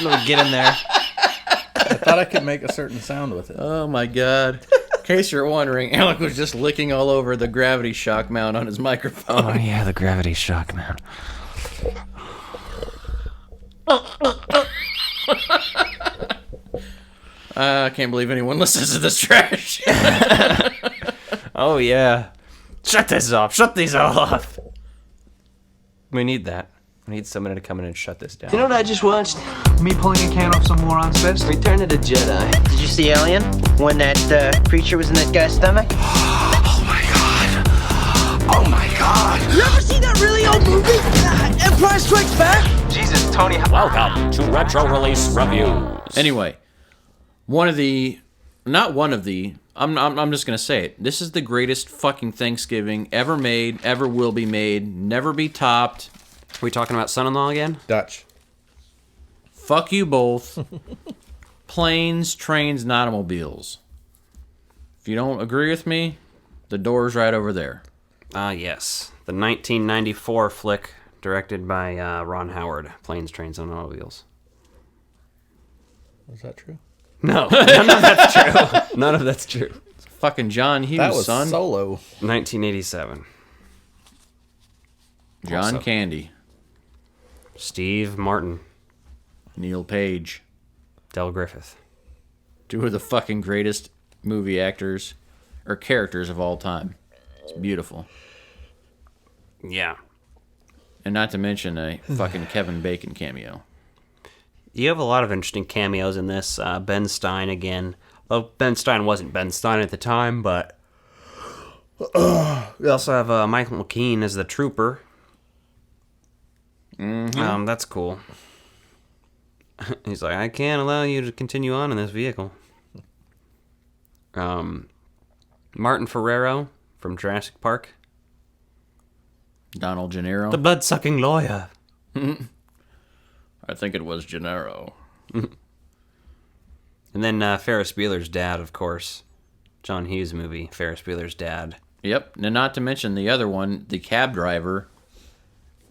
Let me get in there. I thought I could make a certain sound with it. Oh my god. In case you're wondering, Alec was just licking all over the gravity shock mount on his microphone. Oh yeah, the gravity shock mount. I can't believe anyone listens to this trash. Oh yeah. Shut this off. Shut these all off. We need that. We need somebody to come in and shut this down. You know what I just watched? Me pulling a can off some moron's fist? Return of the Jedi. Did you see Alien? When that creature was in that guy's stomach? Oh my god! You ever seen that really old movie? Empire Strikes Back? Jesus, Tony. Welcome to Retro Release Reviews. Anyway, I'm just gonna say it. This is the greatest fucking Thanksgiving ever made, ever will be made, never be topped. Are we talking about son-in-law again? Dutch. Fuck you both. Planes, trains, and automobiles. If you don't agree with me, the door's right over there. Yes. The 1994 flick directed by Ron Howard, Planes, Trains, and Automobiles. Was that true? No, none of that's true. None of that's true. It's fucking John Hughes, That was son. Solo. 1987. John Also. Candy. Steve Martin. Neil Page. Del Griffith. 2 of the fucking greatest movie actors or characters of all time. It's beautiful. Yeah. And not to mention a fucking Kevin Bacon cameo. You have a lot of interesting cameos in this. Ben Stein again. Well, Ben Stein wasn't Ben Stein at the time, but we also have Michael McKean as the trooper. Mm-hmm. That's cool. He's like, I can't allow you to continue on in this vehicle. Martin Ferrero from Jurassic Park. Donald Gennaro. The blood-sucking lawyer. I think it was Gennaro. And then Ferris Bueller's dad, of course. John Hughes movie, Ferris Bueller's dad. Yep, and not to mention the other one, the cab driver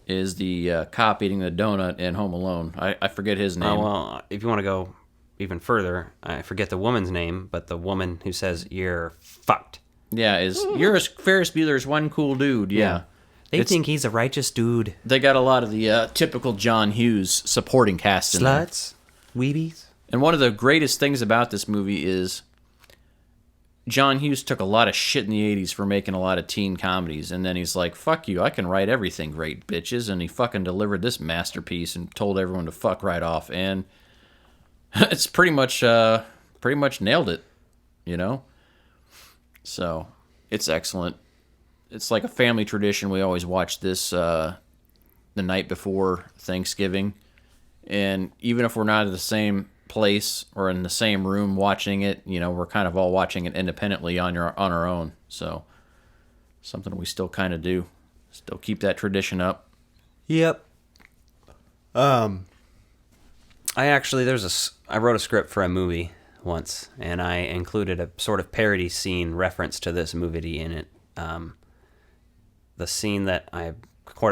is the cop eating the donut in Home Alone. I forget his name. Oh, well, if you want to go even further, I forget the woman's name, but the woman who says, you're fucked. Yeah, you're Ferris Bueller's one cool dude, yeah. They think he's a righteous dude. They got a lot of the typical John Hughes supporting cast in there. Sluts, weebies. And one of the greatest things about this movie is John Hughes took a lot of shit in the 80s for making a lot of teen comedies, and then he's like, fuck you, I can write everything great, bitches, and he fucking delivered this masterpiece and told everyone to fuck right off, and it's pretty much nailed it, you know? So, it's excellent. It's like a family tradition. We always watch this the night before Thanksgiving. And even if we're not at the same place or in the same room watching it. You know, we're kind of all watching it independently on our own. So something we still kind of do. Still keep that tradition up. Yep. I wrote a script for a movie once, and I included a sort of parody scene reference to this movie in it. The scene that I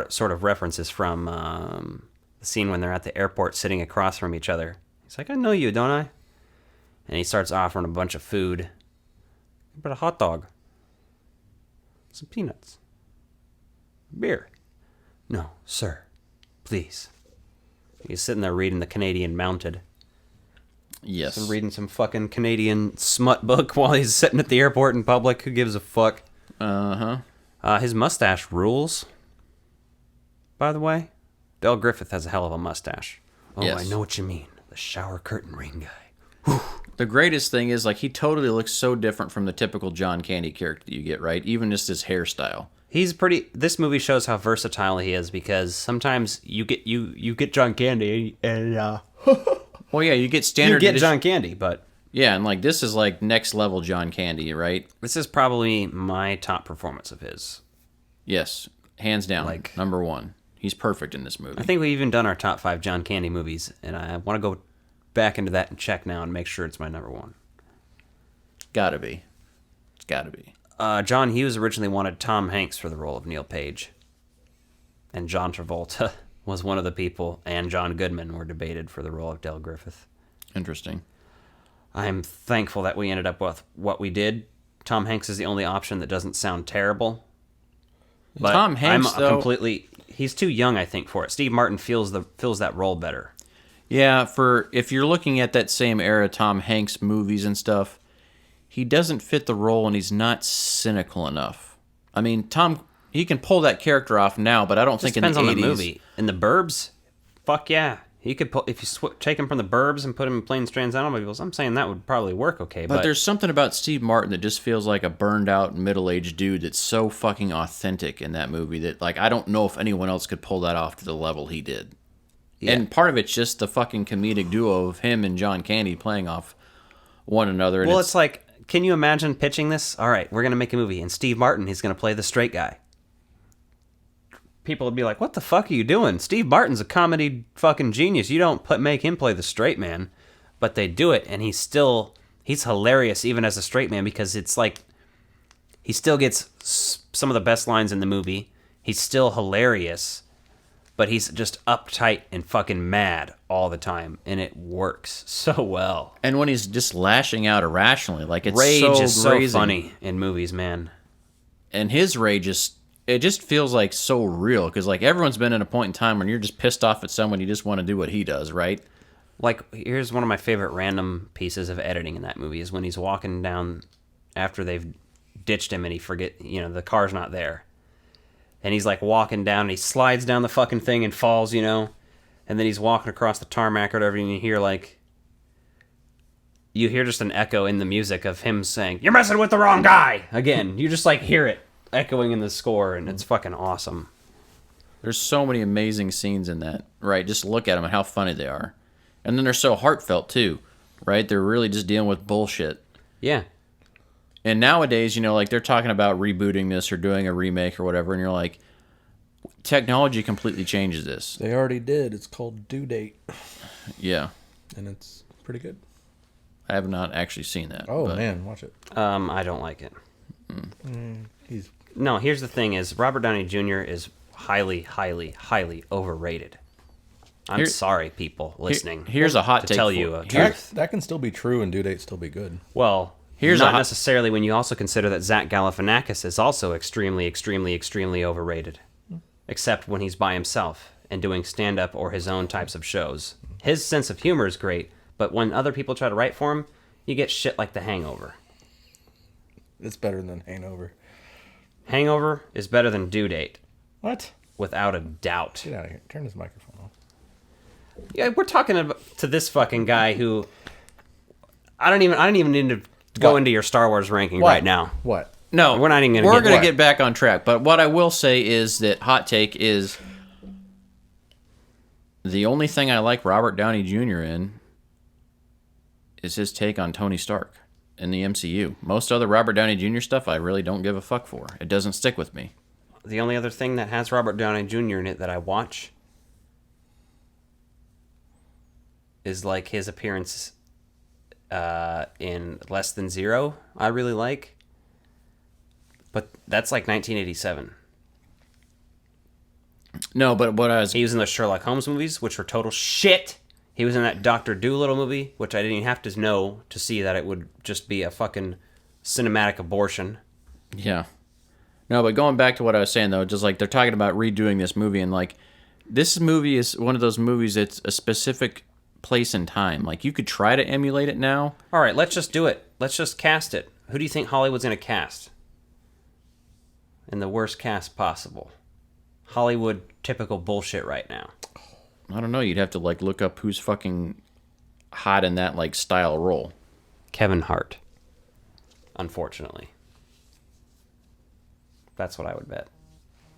sort of references from the scene when they're at the airport sitting across from each other. He's like, I know you, don't I? And he starts offering a bunch of food. But a hot dog. Some peanuts. Beer. No, sir. Please. He's sitting there reading the Canadian Mounted. Yes. So reading some fucking Canadian smut book while he's sitting at the airport in public. Who gives a fuck? His mustache rules. By the way, Del Griffith has a hell of a mustache. Oh, yes. I know what you mean. The shower curtain ring guy. Whew. The greatest thing is, like, he totally looks so different from the typical John Candy character you get, right? Even just his hairstyle. This movie shows how versatile he is, because sometimes you get John Candy and well, yeah, you get standard. You get John Candy, but yeah, and like this is like next level John Candy, right? This is probably my top performance of his. Yes, hands down, like number one. He's perfect in this movie. I think we've even done our top 5 John Candy movies, and I want to go back into that and check now and make sure it's my number 1. Gotta be. It's gotta be. John Hughes originally wanted Tom Hanks for the role of Neil Page. And John Travolta was one of the people, and John Goodman were debated for the role of Del Griffith. Interesting. I'm thankful that we ended up with what we did. Tom Hanks is the only option that doesn't sound terrible. But Tom Hanks, he's too young, I think, for it. Steve Martin fills that role better. Yeah, if you're looking at that same era, Tom Hanks movies and stuff, he doesn't fit the role and he's not cynical enough. I mean, he can pull that character off now, but I don't think in the 80s. Depends on the movie. In The Burbs, fuck yeah. He could pull, if you take him from The Burbs and put him in Planes, Trains, and Automobiles, I'm saying that would probably work okay. But there's something about Steve Martin that just feels like a burned out middle-aged dude that's so fucking authentic in that movie that, like, I don't know if anyone else could pull that off to the level he did. Yeah. And part of it's just the fucking comedic duo of him and John Candy playing off one another. And well, it's like, can you imagine pitching this? All right, we're going to make a movie, and Steve Martin, he's going to play the straight guy. People would be like, what the fuck are you doing? Steve Martin's a comedy fucking genius. You don't make him play the straight man. But they do it, and he's hilarious even as a straight man, because it's like, he still gets some of the best lines in the movie. He's still hilarious, but he's just uptight and fucking mad all the time, and it works so well. And when he's just lashing out irrationally, like, it's rage so is brazen. So funny in movies, man. And his rage it just feels like so real, because like everyone's been in a point in time when you're just pissed off at someone, you just want to do what he does, right? Like, here's one of my favorite random pieces of editing in that movie is when he's walking down after they've ditched him and the car's not there. And he's like walking down and he slides down the fucking thing and falls, and then he's walking across the tarmac or whatever, and you hear just an echo in the music of him saying, "You're messing with the wrong guy!" Again, you just like hear it echoing in the score, and it's fucking awesome. There's so many amazing scenes in that, right? Just look at them and how funny they are. And then they're so heartfelt too, right? They're really just dealing with bullshit. Yeah. And nowadays, like they're talking about rebooting this or doing a remake or whatever, and you're like, technology completely changes this. They already did. It's called Due Date. Yeah. And it's pretty good. I have not actually seen that. Oh, man, watch it. I don't like it. No, here's the thing is, Robert Downey Jr. is highly, highly, highly overrated. I'm sorry, people listening. Here's a hot to take tell you a truth. That can still be true and Due Date still be good. Well, not necessarily when you also consider that Zach Galifianakis is also extremely, extremely, extremely overrated. Except when he's by himself and doing stand-up or his own types of shows. His sense of humor is great, but when other people try to write for him, you get shit like The Hangover. It's better than Hangover. Hangover is better than Due Date. What? Without a doubt. Get out of here. Turn this microphone off. Yeah, we're talking to this fucking guy who I don't even need to go into your Star Wars ranking right now. What? No, we're not even going to get back on track. But what I will say is that hot take is the only thing I like Robert Downey Jr. in is his take on Tony Stark in the MCU. Most other Robert Downey Jr. stuff I really don't give a fuck for. It doesn't stick with me. The only other thing that has Robert Downey Jr. in it that I watch is like his appearance in Less Than Zero. I really like, but that's like 1987. No, but what I was... He was in the Sherlock Holmes movies, which were total shit. He was in that Dr. Dolittle movie, which I didn't even have to know to see that it would just be a fucking cinematic abortion. Yeah. No, but going back to what I was saying, though, just like they're talking about redoing this movie, and like this movie is one of those movies that's a specific place and time. Like you could try to emulate it now. All right, let's just do it. Let's just cast it. Who do you think Hollywood's going to cast? In the worst cast possible. Hollywood typical bullshit right now. I don't know. You'd have to like look up who's fucking hot in that like style role. Kevin Hart. Unfortunately. That's what I would bet.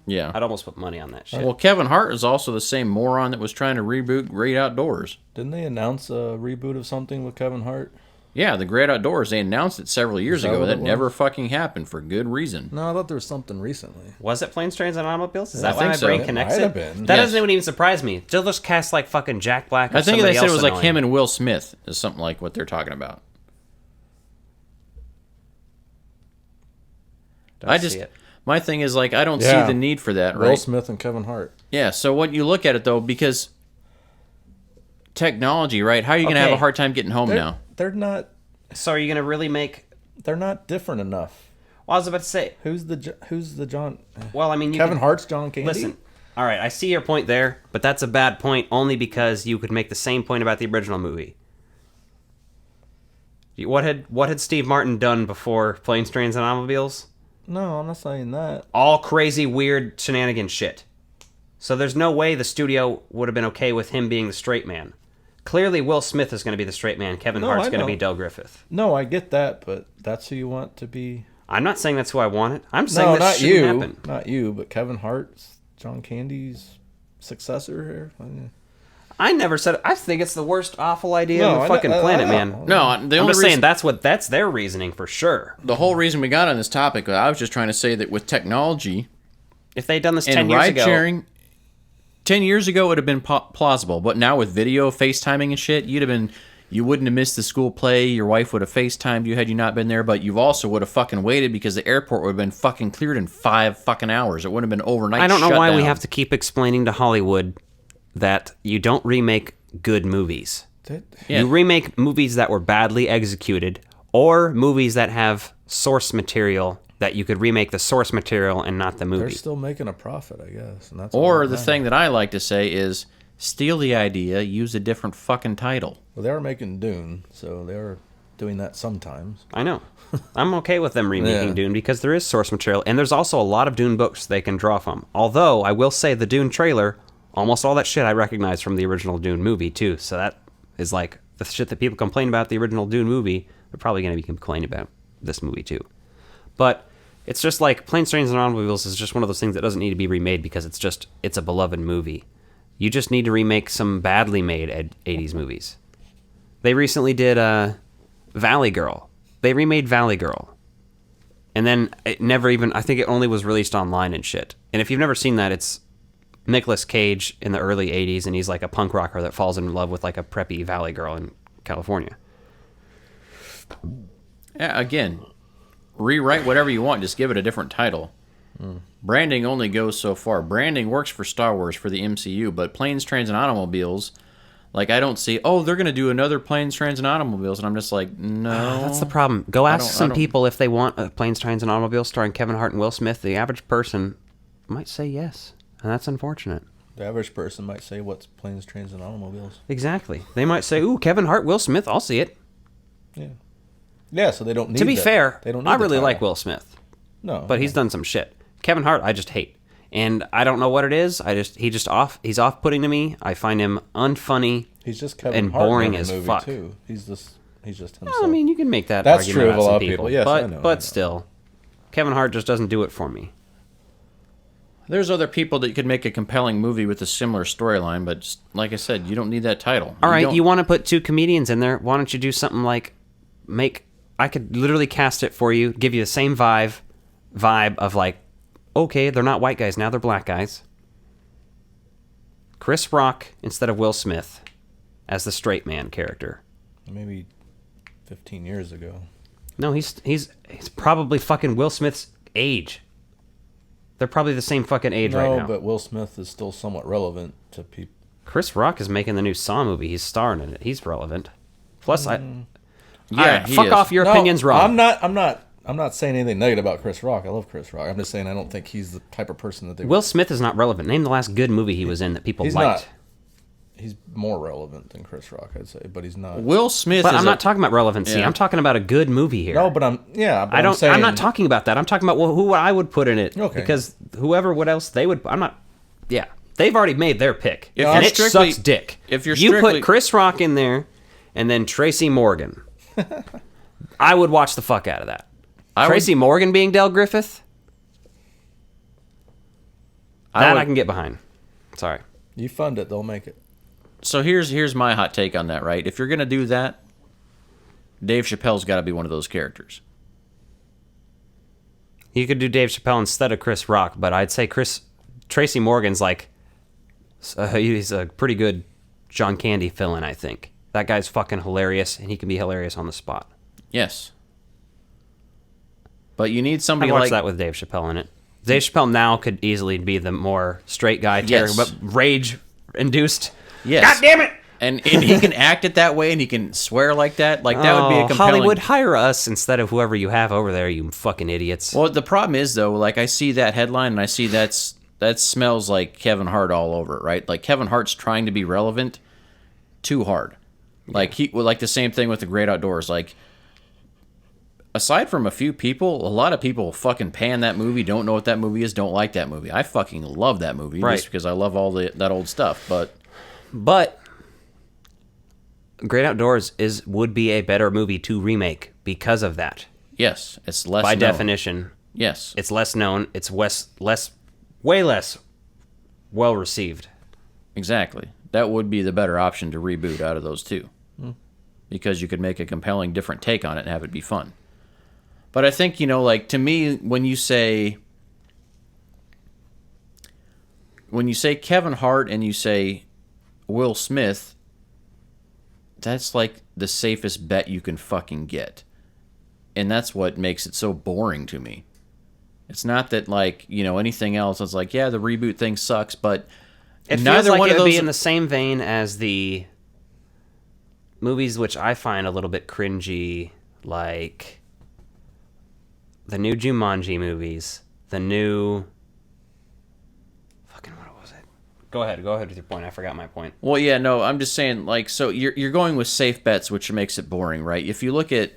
Yeah. I'd almost put money on that shit. Well, Kevin Hart is also the same moron that was trying to reboot Great Outdoors. Didn't they announce a reboot of something with Kevin Hart? Yeah, The Great Outdoors. They announced it several years ago. That was? never fucking happened for good reason. No, I thought there was something recently. Was it Planes, Trains, and Automobiles? Is Yeah, that I why think my so. brain It connects might it? have been. That Yes. doesn't even surprise me. They'll just cast like fucking Jack Black or I think somebody they said it else was like annoying. him and Will Smith is something like what they're talking about. Don't see it. My thing is like I don't see the need for that, right? Will Smith and Kevin Hart. Yeah, so when you look at it though, because technology, right? How are you going to have a hard time getting home now? They're not. So are you going to really make? They're not different enough. Well, I was about to say. Who's the John? Well, I mean, Kevin Hart's John Candy. Listen, all right, I see your point there, but that's a bad point only because you could make the same point about the original movie. What had Steve Martin done before Planes, Trains, and Automobiles? No, I'm not saying that. All crazy, weird shenanigan shit. So there's no way the studio would have been okay with him being the straight man. Clearly, Will Smith is going to be the straight man. Kevin Hart's going to be Del Griffith. No, I get that, but that's who you want to be. I'm not saying that's who I wanted. I'm saying that shouldn't happen. Not you, but Kevin Hart's John Candy's successor here. I never said. I think it's the worst awful idea on the fucking planet, man. No, I'm just saying that's their reasoning for sure. The whole reason we got on this topic, I was just trying to say that with technology, if they'd done this 10 years ago, sharing, 10 years ago it would have been plausible. But now with video, FaceTiming and shit, you wouldn't have missed the school play. Your wife would have FaceTimed you had you not been there, but you also would have fucking waited because the airport would have been fucking cleared in 5 fucking hours. It wouldn't have been overnight. I don't know why we shutdown. have to keep explaining to Hollywood that you don't remake good movies. Yeah. You remake movies that were badly executed or movies that have source material that you could remake the source material and not the movie. They're still making a profit, I guess. And that's Or the thing that I like to say is steal the idea, use a different fucking title. Well, they are making Dune, so they are doing that sometimes. I know. I'm okay with them remaking Dune because there is source material, and there's also a lot of Dune books they can draw from. Although, I will say the Dune trailer, almost all that shit I recognize from the original Dune movie, too. So that is like the shit that people complain about the original Dune movie, they're probably going to be complaining about this movie, too. But it's just like Planes, Trains, and Automobiles is just one of those things that doesn't need to be remade because it's a beloved movie. You just need to remake some badly made 80s movies. They recently did Valley Girl. They remade Valley Girl. And then it never even, I think it only was released online and shit. And if you've never seen that, it's Nicolas Cage in the early 80s, and he's like a punk rocker that falls in love with like a preppy Valley Girl in California. Yeah, again, rewrite whatever you want, just give it a different title. Branding only goes so far. Branding works for Star Wars, for the MCU, but Planes, Trains, and Automobiles, like I don't see, they're going to do another Planes, Trains, and Automobiles, and I'm just like, no. That's the problem. Go ask some people if they want Planes, Trains, and Automobiles starring Kevin Hart and Will Smith. The average person might say yes, and that's unfortunate. The average person might say, what's Planes, Trains, and Automobiles? Exactly. They might say, ooh, Kevin Hart, Will Smith, I'll see it. Yeah. Yeah, so they don't need To be fair, they don't need I the really title. like Will Smith. No. But he's done some shit. Kevin Hart, I just hate. And I don't know what it is. He's off-putting to me. I find him unfunny. He's just Kevin and Hart boring in as the movie fuck. Too. He's just himself. Well, I mean, you can make that That's argument true of about a some lot of people. people. Yes, but, I know. But still, Kevin Hart just doesn't do it for me. There's other people that could make a compelling movie with a similar storyline, but just, like I said, you don't need that title. All right, you want to put 2 comedians in there? Why don't you do something like I could literally cast it for you, give you the same vibe of like, okay, they're not white guys now, they're black guys. Chris Rock instead of Will Smith as the straight man character. Maybe 15 years ago. No, he's probably fucking Will Smith's age. They're probably the same fucking age right now. No, but Will Smith is still somewhat relevant to people. Chris Rock is making the new Saw movie. He's starring in it. He's relevant. Plus, fuck off. Your opinion's wrong. I'm not saying anything negative about Chris Rock. I love Chris Rock. I'm just saying I don't think he's the type of person that they. Will Smith is not relevant. Name the last good movie he was in that people liked. Not. He's more relevant than Chris Rock, I'd say, but he's not. Will Smith. But I'm not talking about relevancy. Yeah. I'm talking about a good movie here. No, but I'm not talking about that. I'm talking about who I would put in it. Okay. Because what else they would. I'm not. Yeah, they've already made their pick, and it sucks dick. If you put Chris Rock in there, and then Tracy Morgan, I would watch the fuck out of that. Tracy Morgan being Del Griffith. I can get behind. Sorry. You fund it, they'll make it. So here's my hot take on that, right? If you're going to do that, Dave Chappelle's got to be one of those characters. You could do Dave Chappelle instead of Chris Rock, but I'd say Tracy Morgan's like, he's a pretty good John Candy fill-in, I think. That guy's fucking hilarious, and he can be hilarious on the spot. Yes. But you need somebody like that with Dave Chappelle in it. Dave Chappelle now could easily be the more straight guy, but rage-induced. Yes. God damn it! And he can act it that way, and he can swear like that. Like, that would be a compelling... Hollywood, hire us instead of whoever you have over there, you fucking idiots. Well, the problem is, though, like, I see that headline, and I see that smells like Kevin Hart all over it, right? Like, Kevin Hart's trying to be relevant too hard. Like, the same thing with The Great Outdoors. Like, aside from a few people, a lot of people fucking pan that movie, don't know what that movie is, don't like that movie. I fucking love that movie, just because I love all that old stuff, But Great Outdoors would be a better movie to remake because of that. Yes, it's less by known. definition. Yes, it's less known. It's way less well received. Exactly. That would be the better option to reboot out of those two, because you could make a compelling, different take on it and have it be fun. But I think, like, to me, when you say Kevin Hart and you say Will Smith, that's like the safest bet you can fucking get. And that's what makes it so boring to me. It's not that, like, anything else. It's like, yeah, the reboot thing sucks, but it feels like it would be in the same vein as the movies which I find a little bit cringy, like the new Jumanji movies, the new... Go ahead with your point. I forgot my point. Well, yeah, no, I'm just saying, like, so you're going with safe bets, which makes it boring, right? If you look at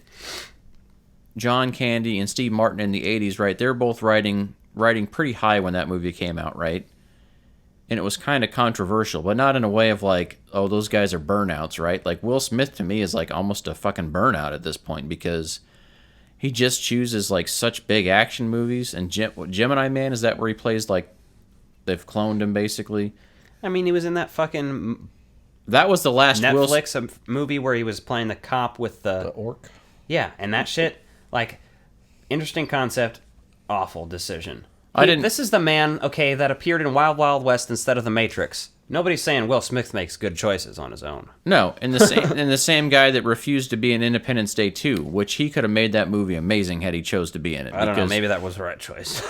John Candy and Steve Martin in the 80s, right, they're both riding pretty high when that movie came out, right? And it was kind of controversial, but not in a way of like, oh, those guys are burnouts, right? Like, Will Smith to me is like almost a fucking burnout at this point, because he just chooses like such big action movies. And Gemini Man, is that where he plays like... They've cloned him, basically. I mean, he was in that fucking... That was the last Netflix movie where he was playing the cop with the orc? Yeah, and that shit, like, interesting concept, awful decision. This is the man, okay, that appeared in Wild Wild West instead of The Matrix. Nobody's saying Will Smith makes good choices on his own. No, and the same guy that refused to be in Independence Day 2, which he could have made that movie amazing had he chose to be in it. I don't know, maybe that was the right choice.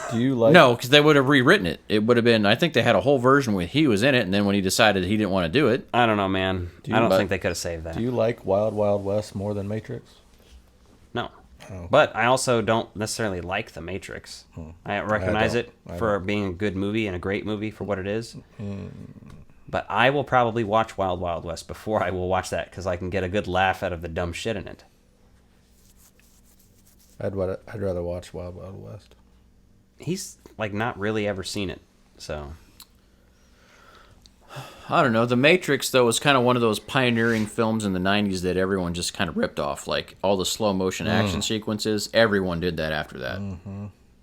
Do you like... No, because they would have rewritten it. It would have been... I think they had a whole version where he was in it, and then when he decided he didn't want to do it... I don't know, man. I don't think they could have saved that. Do you like Wild Wild West more than Matrix? No. Oh. But I also don't necessarily like The Matrix. I recognize it for being a good movie and a great movie for what it is. But I will probably watch Wild Wild West before I will watch that, because I can get a good laugh out of the dumb shit in it. I'd rather watch Wild Wild West. He's like not really ever seen it, so I don't know. The Matrix, though, was kind of one of those pioneering films in the 90s that everyone just kind of ripped off. Like, all the slow motion action sequences, everyone did that after that.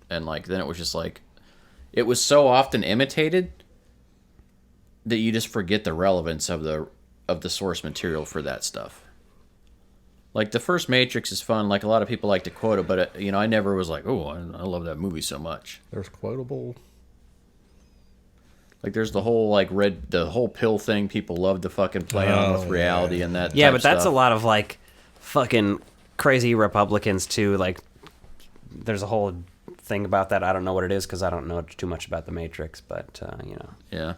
And, like, then it was just like, it was so often imitated that you just forget the relevance of the source material for that stuff. Like, the first Matrix is fun. Like, a lot of people like to quote it, but, I never was like, oh, I love that movie so much. There's quotable. Like, there's the whole, the whole pill thing people love to fucking play on with reality and that Yeah, type but that's stuff. a lot of, fucking crazy Republicans, too. Like, there's a whole thing about that. I don't know what it is because I don't know too much about the Matrix, but, Yeah.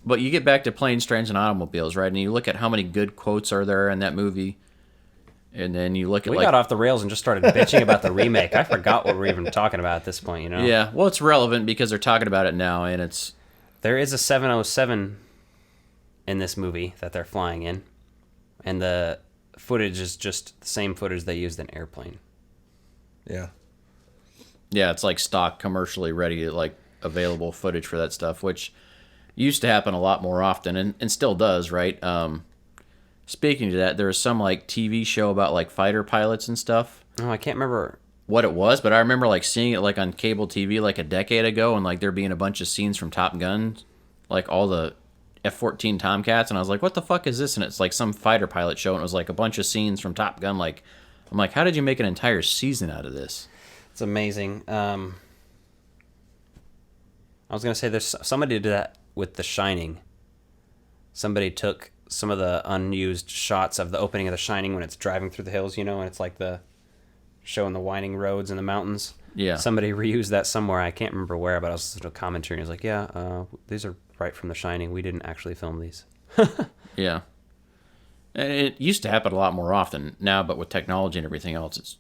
But you get back to Planes, Trains, and Automobiles, right? And you look at how many good quotes are there in that movie. And then you look at we got off the rails and just started bitching about the remake. I forgot what we're even talking about at this point, Yeah, well, it's relevant because they're talking about it now, and it's... There is a 707 in this movie that they're flying in, and the footage is just the same footage they used in Airplane. Yeah. Yeah, it's like stock, commercially ready, available footage for that stuff, which used to happen a lot more often, and still does, right? Speaking to that, there was some TV show about fighter pilots and stuff. Oh, I can't remember what it was, but I remember seeing it on cable TV a decade ago, and there being a bunch of scenes from Top Gun, all the F-14 Tomcats, and I was like, what the fuck is this? And it's some fighter pilot show, and it was a bunch of scenes from Top Gun. I'm like, how did you make an entire season out of this? It's amazing. I was gonna say there's somebody did that with The Shining. Somebody took some of the unused shots of the opening of The Shining when it's driving through the hills, and it's showing the winding roads and the mountains. Yeah. Somebody reused that somewhere. I can't remember where, but I was listening to a commentary and he was like, yeah, these are right from The Shining. We didn't actually film these. Yeah. And it used to happen a lot more often now, but with technology and everything else, it's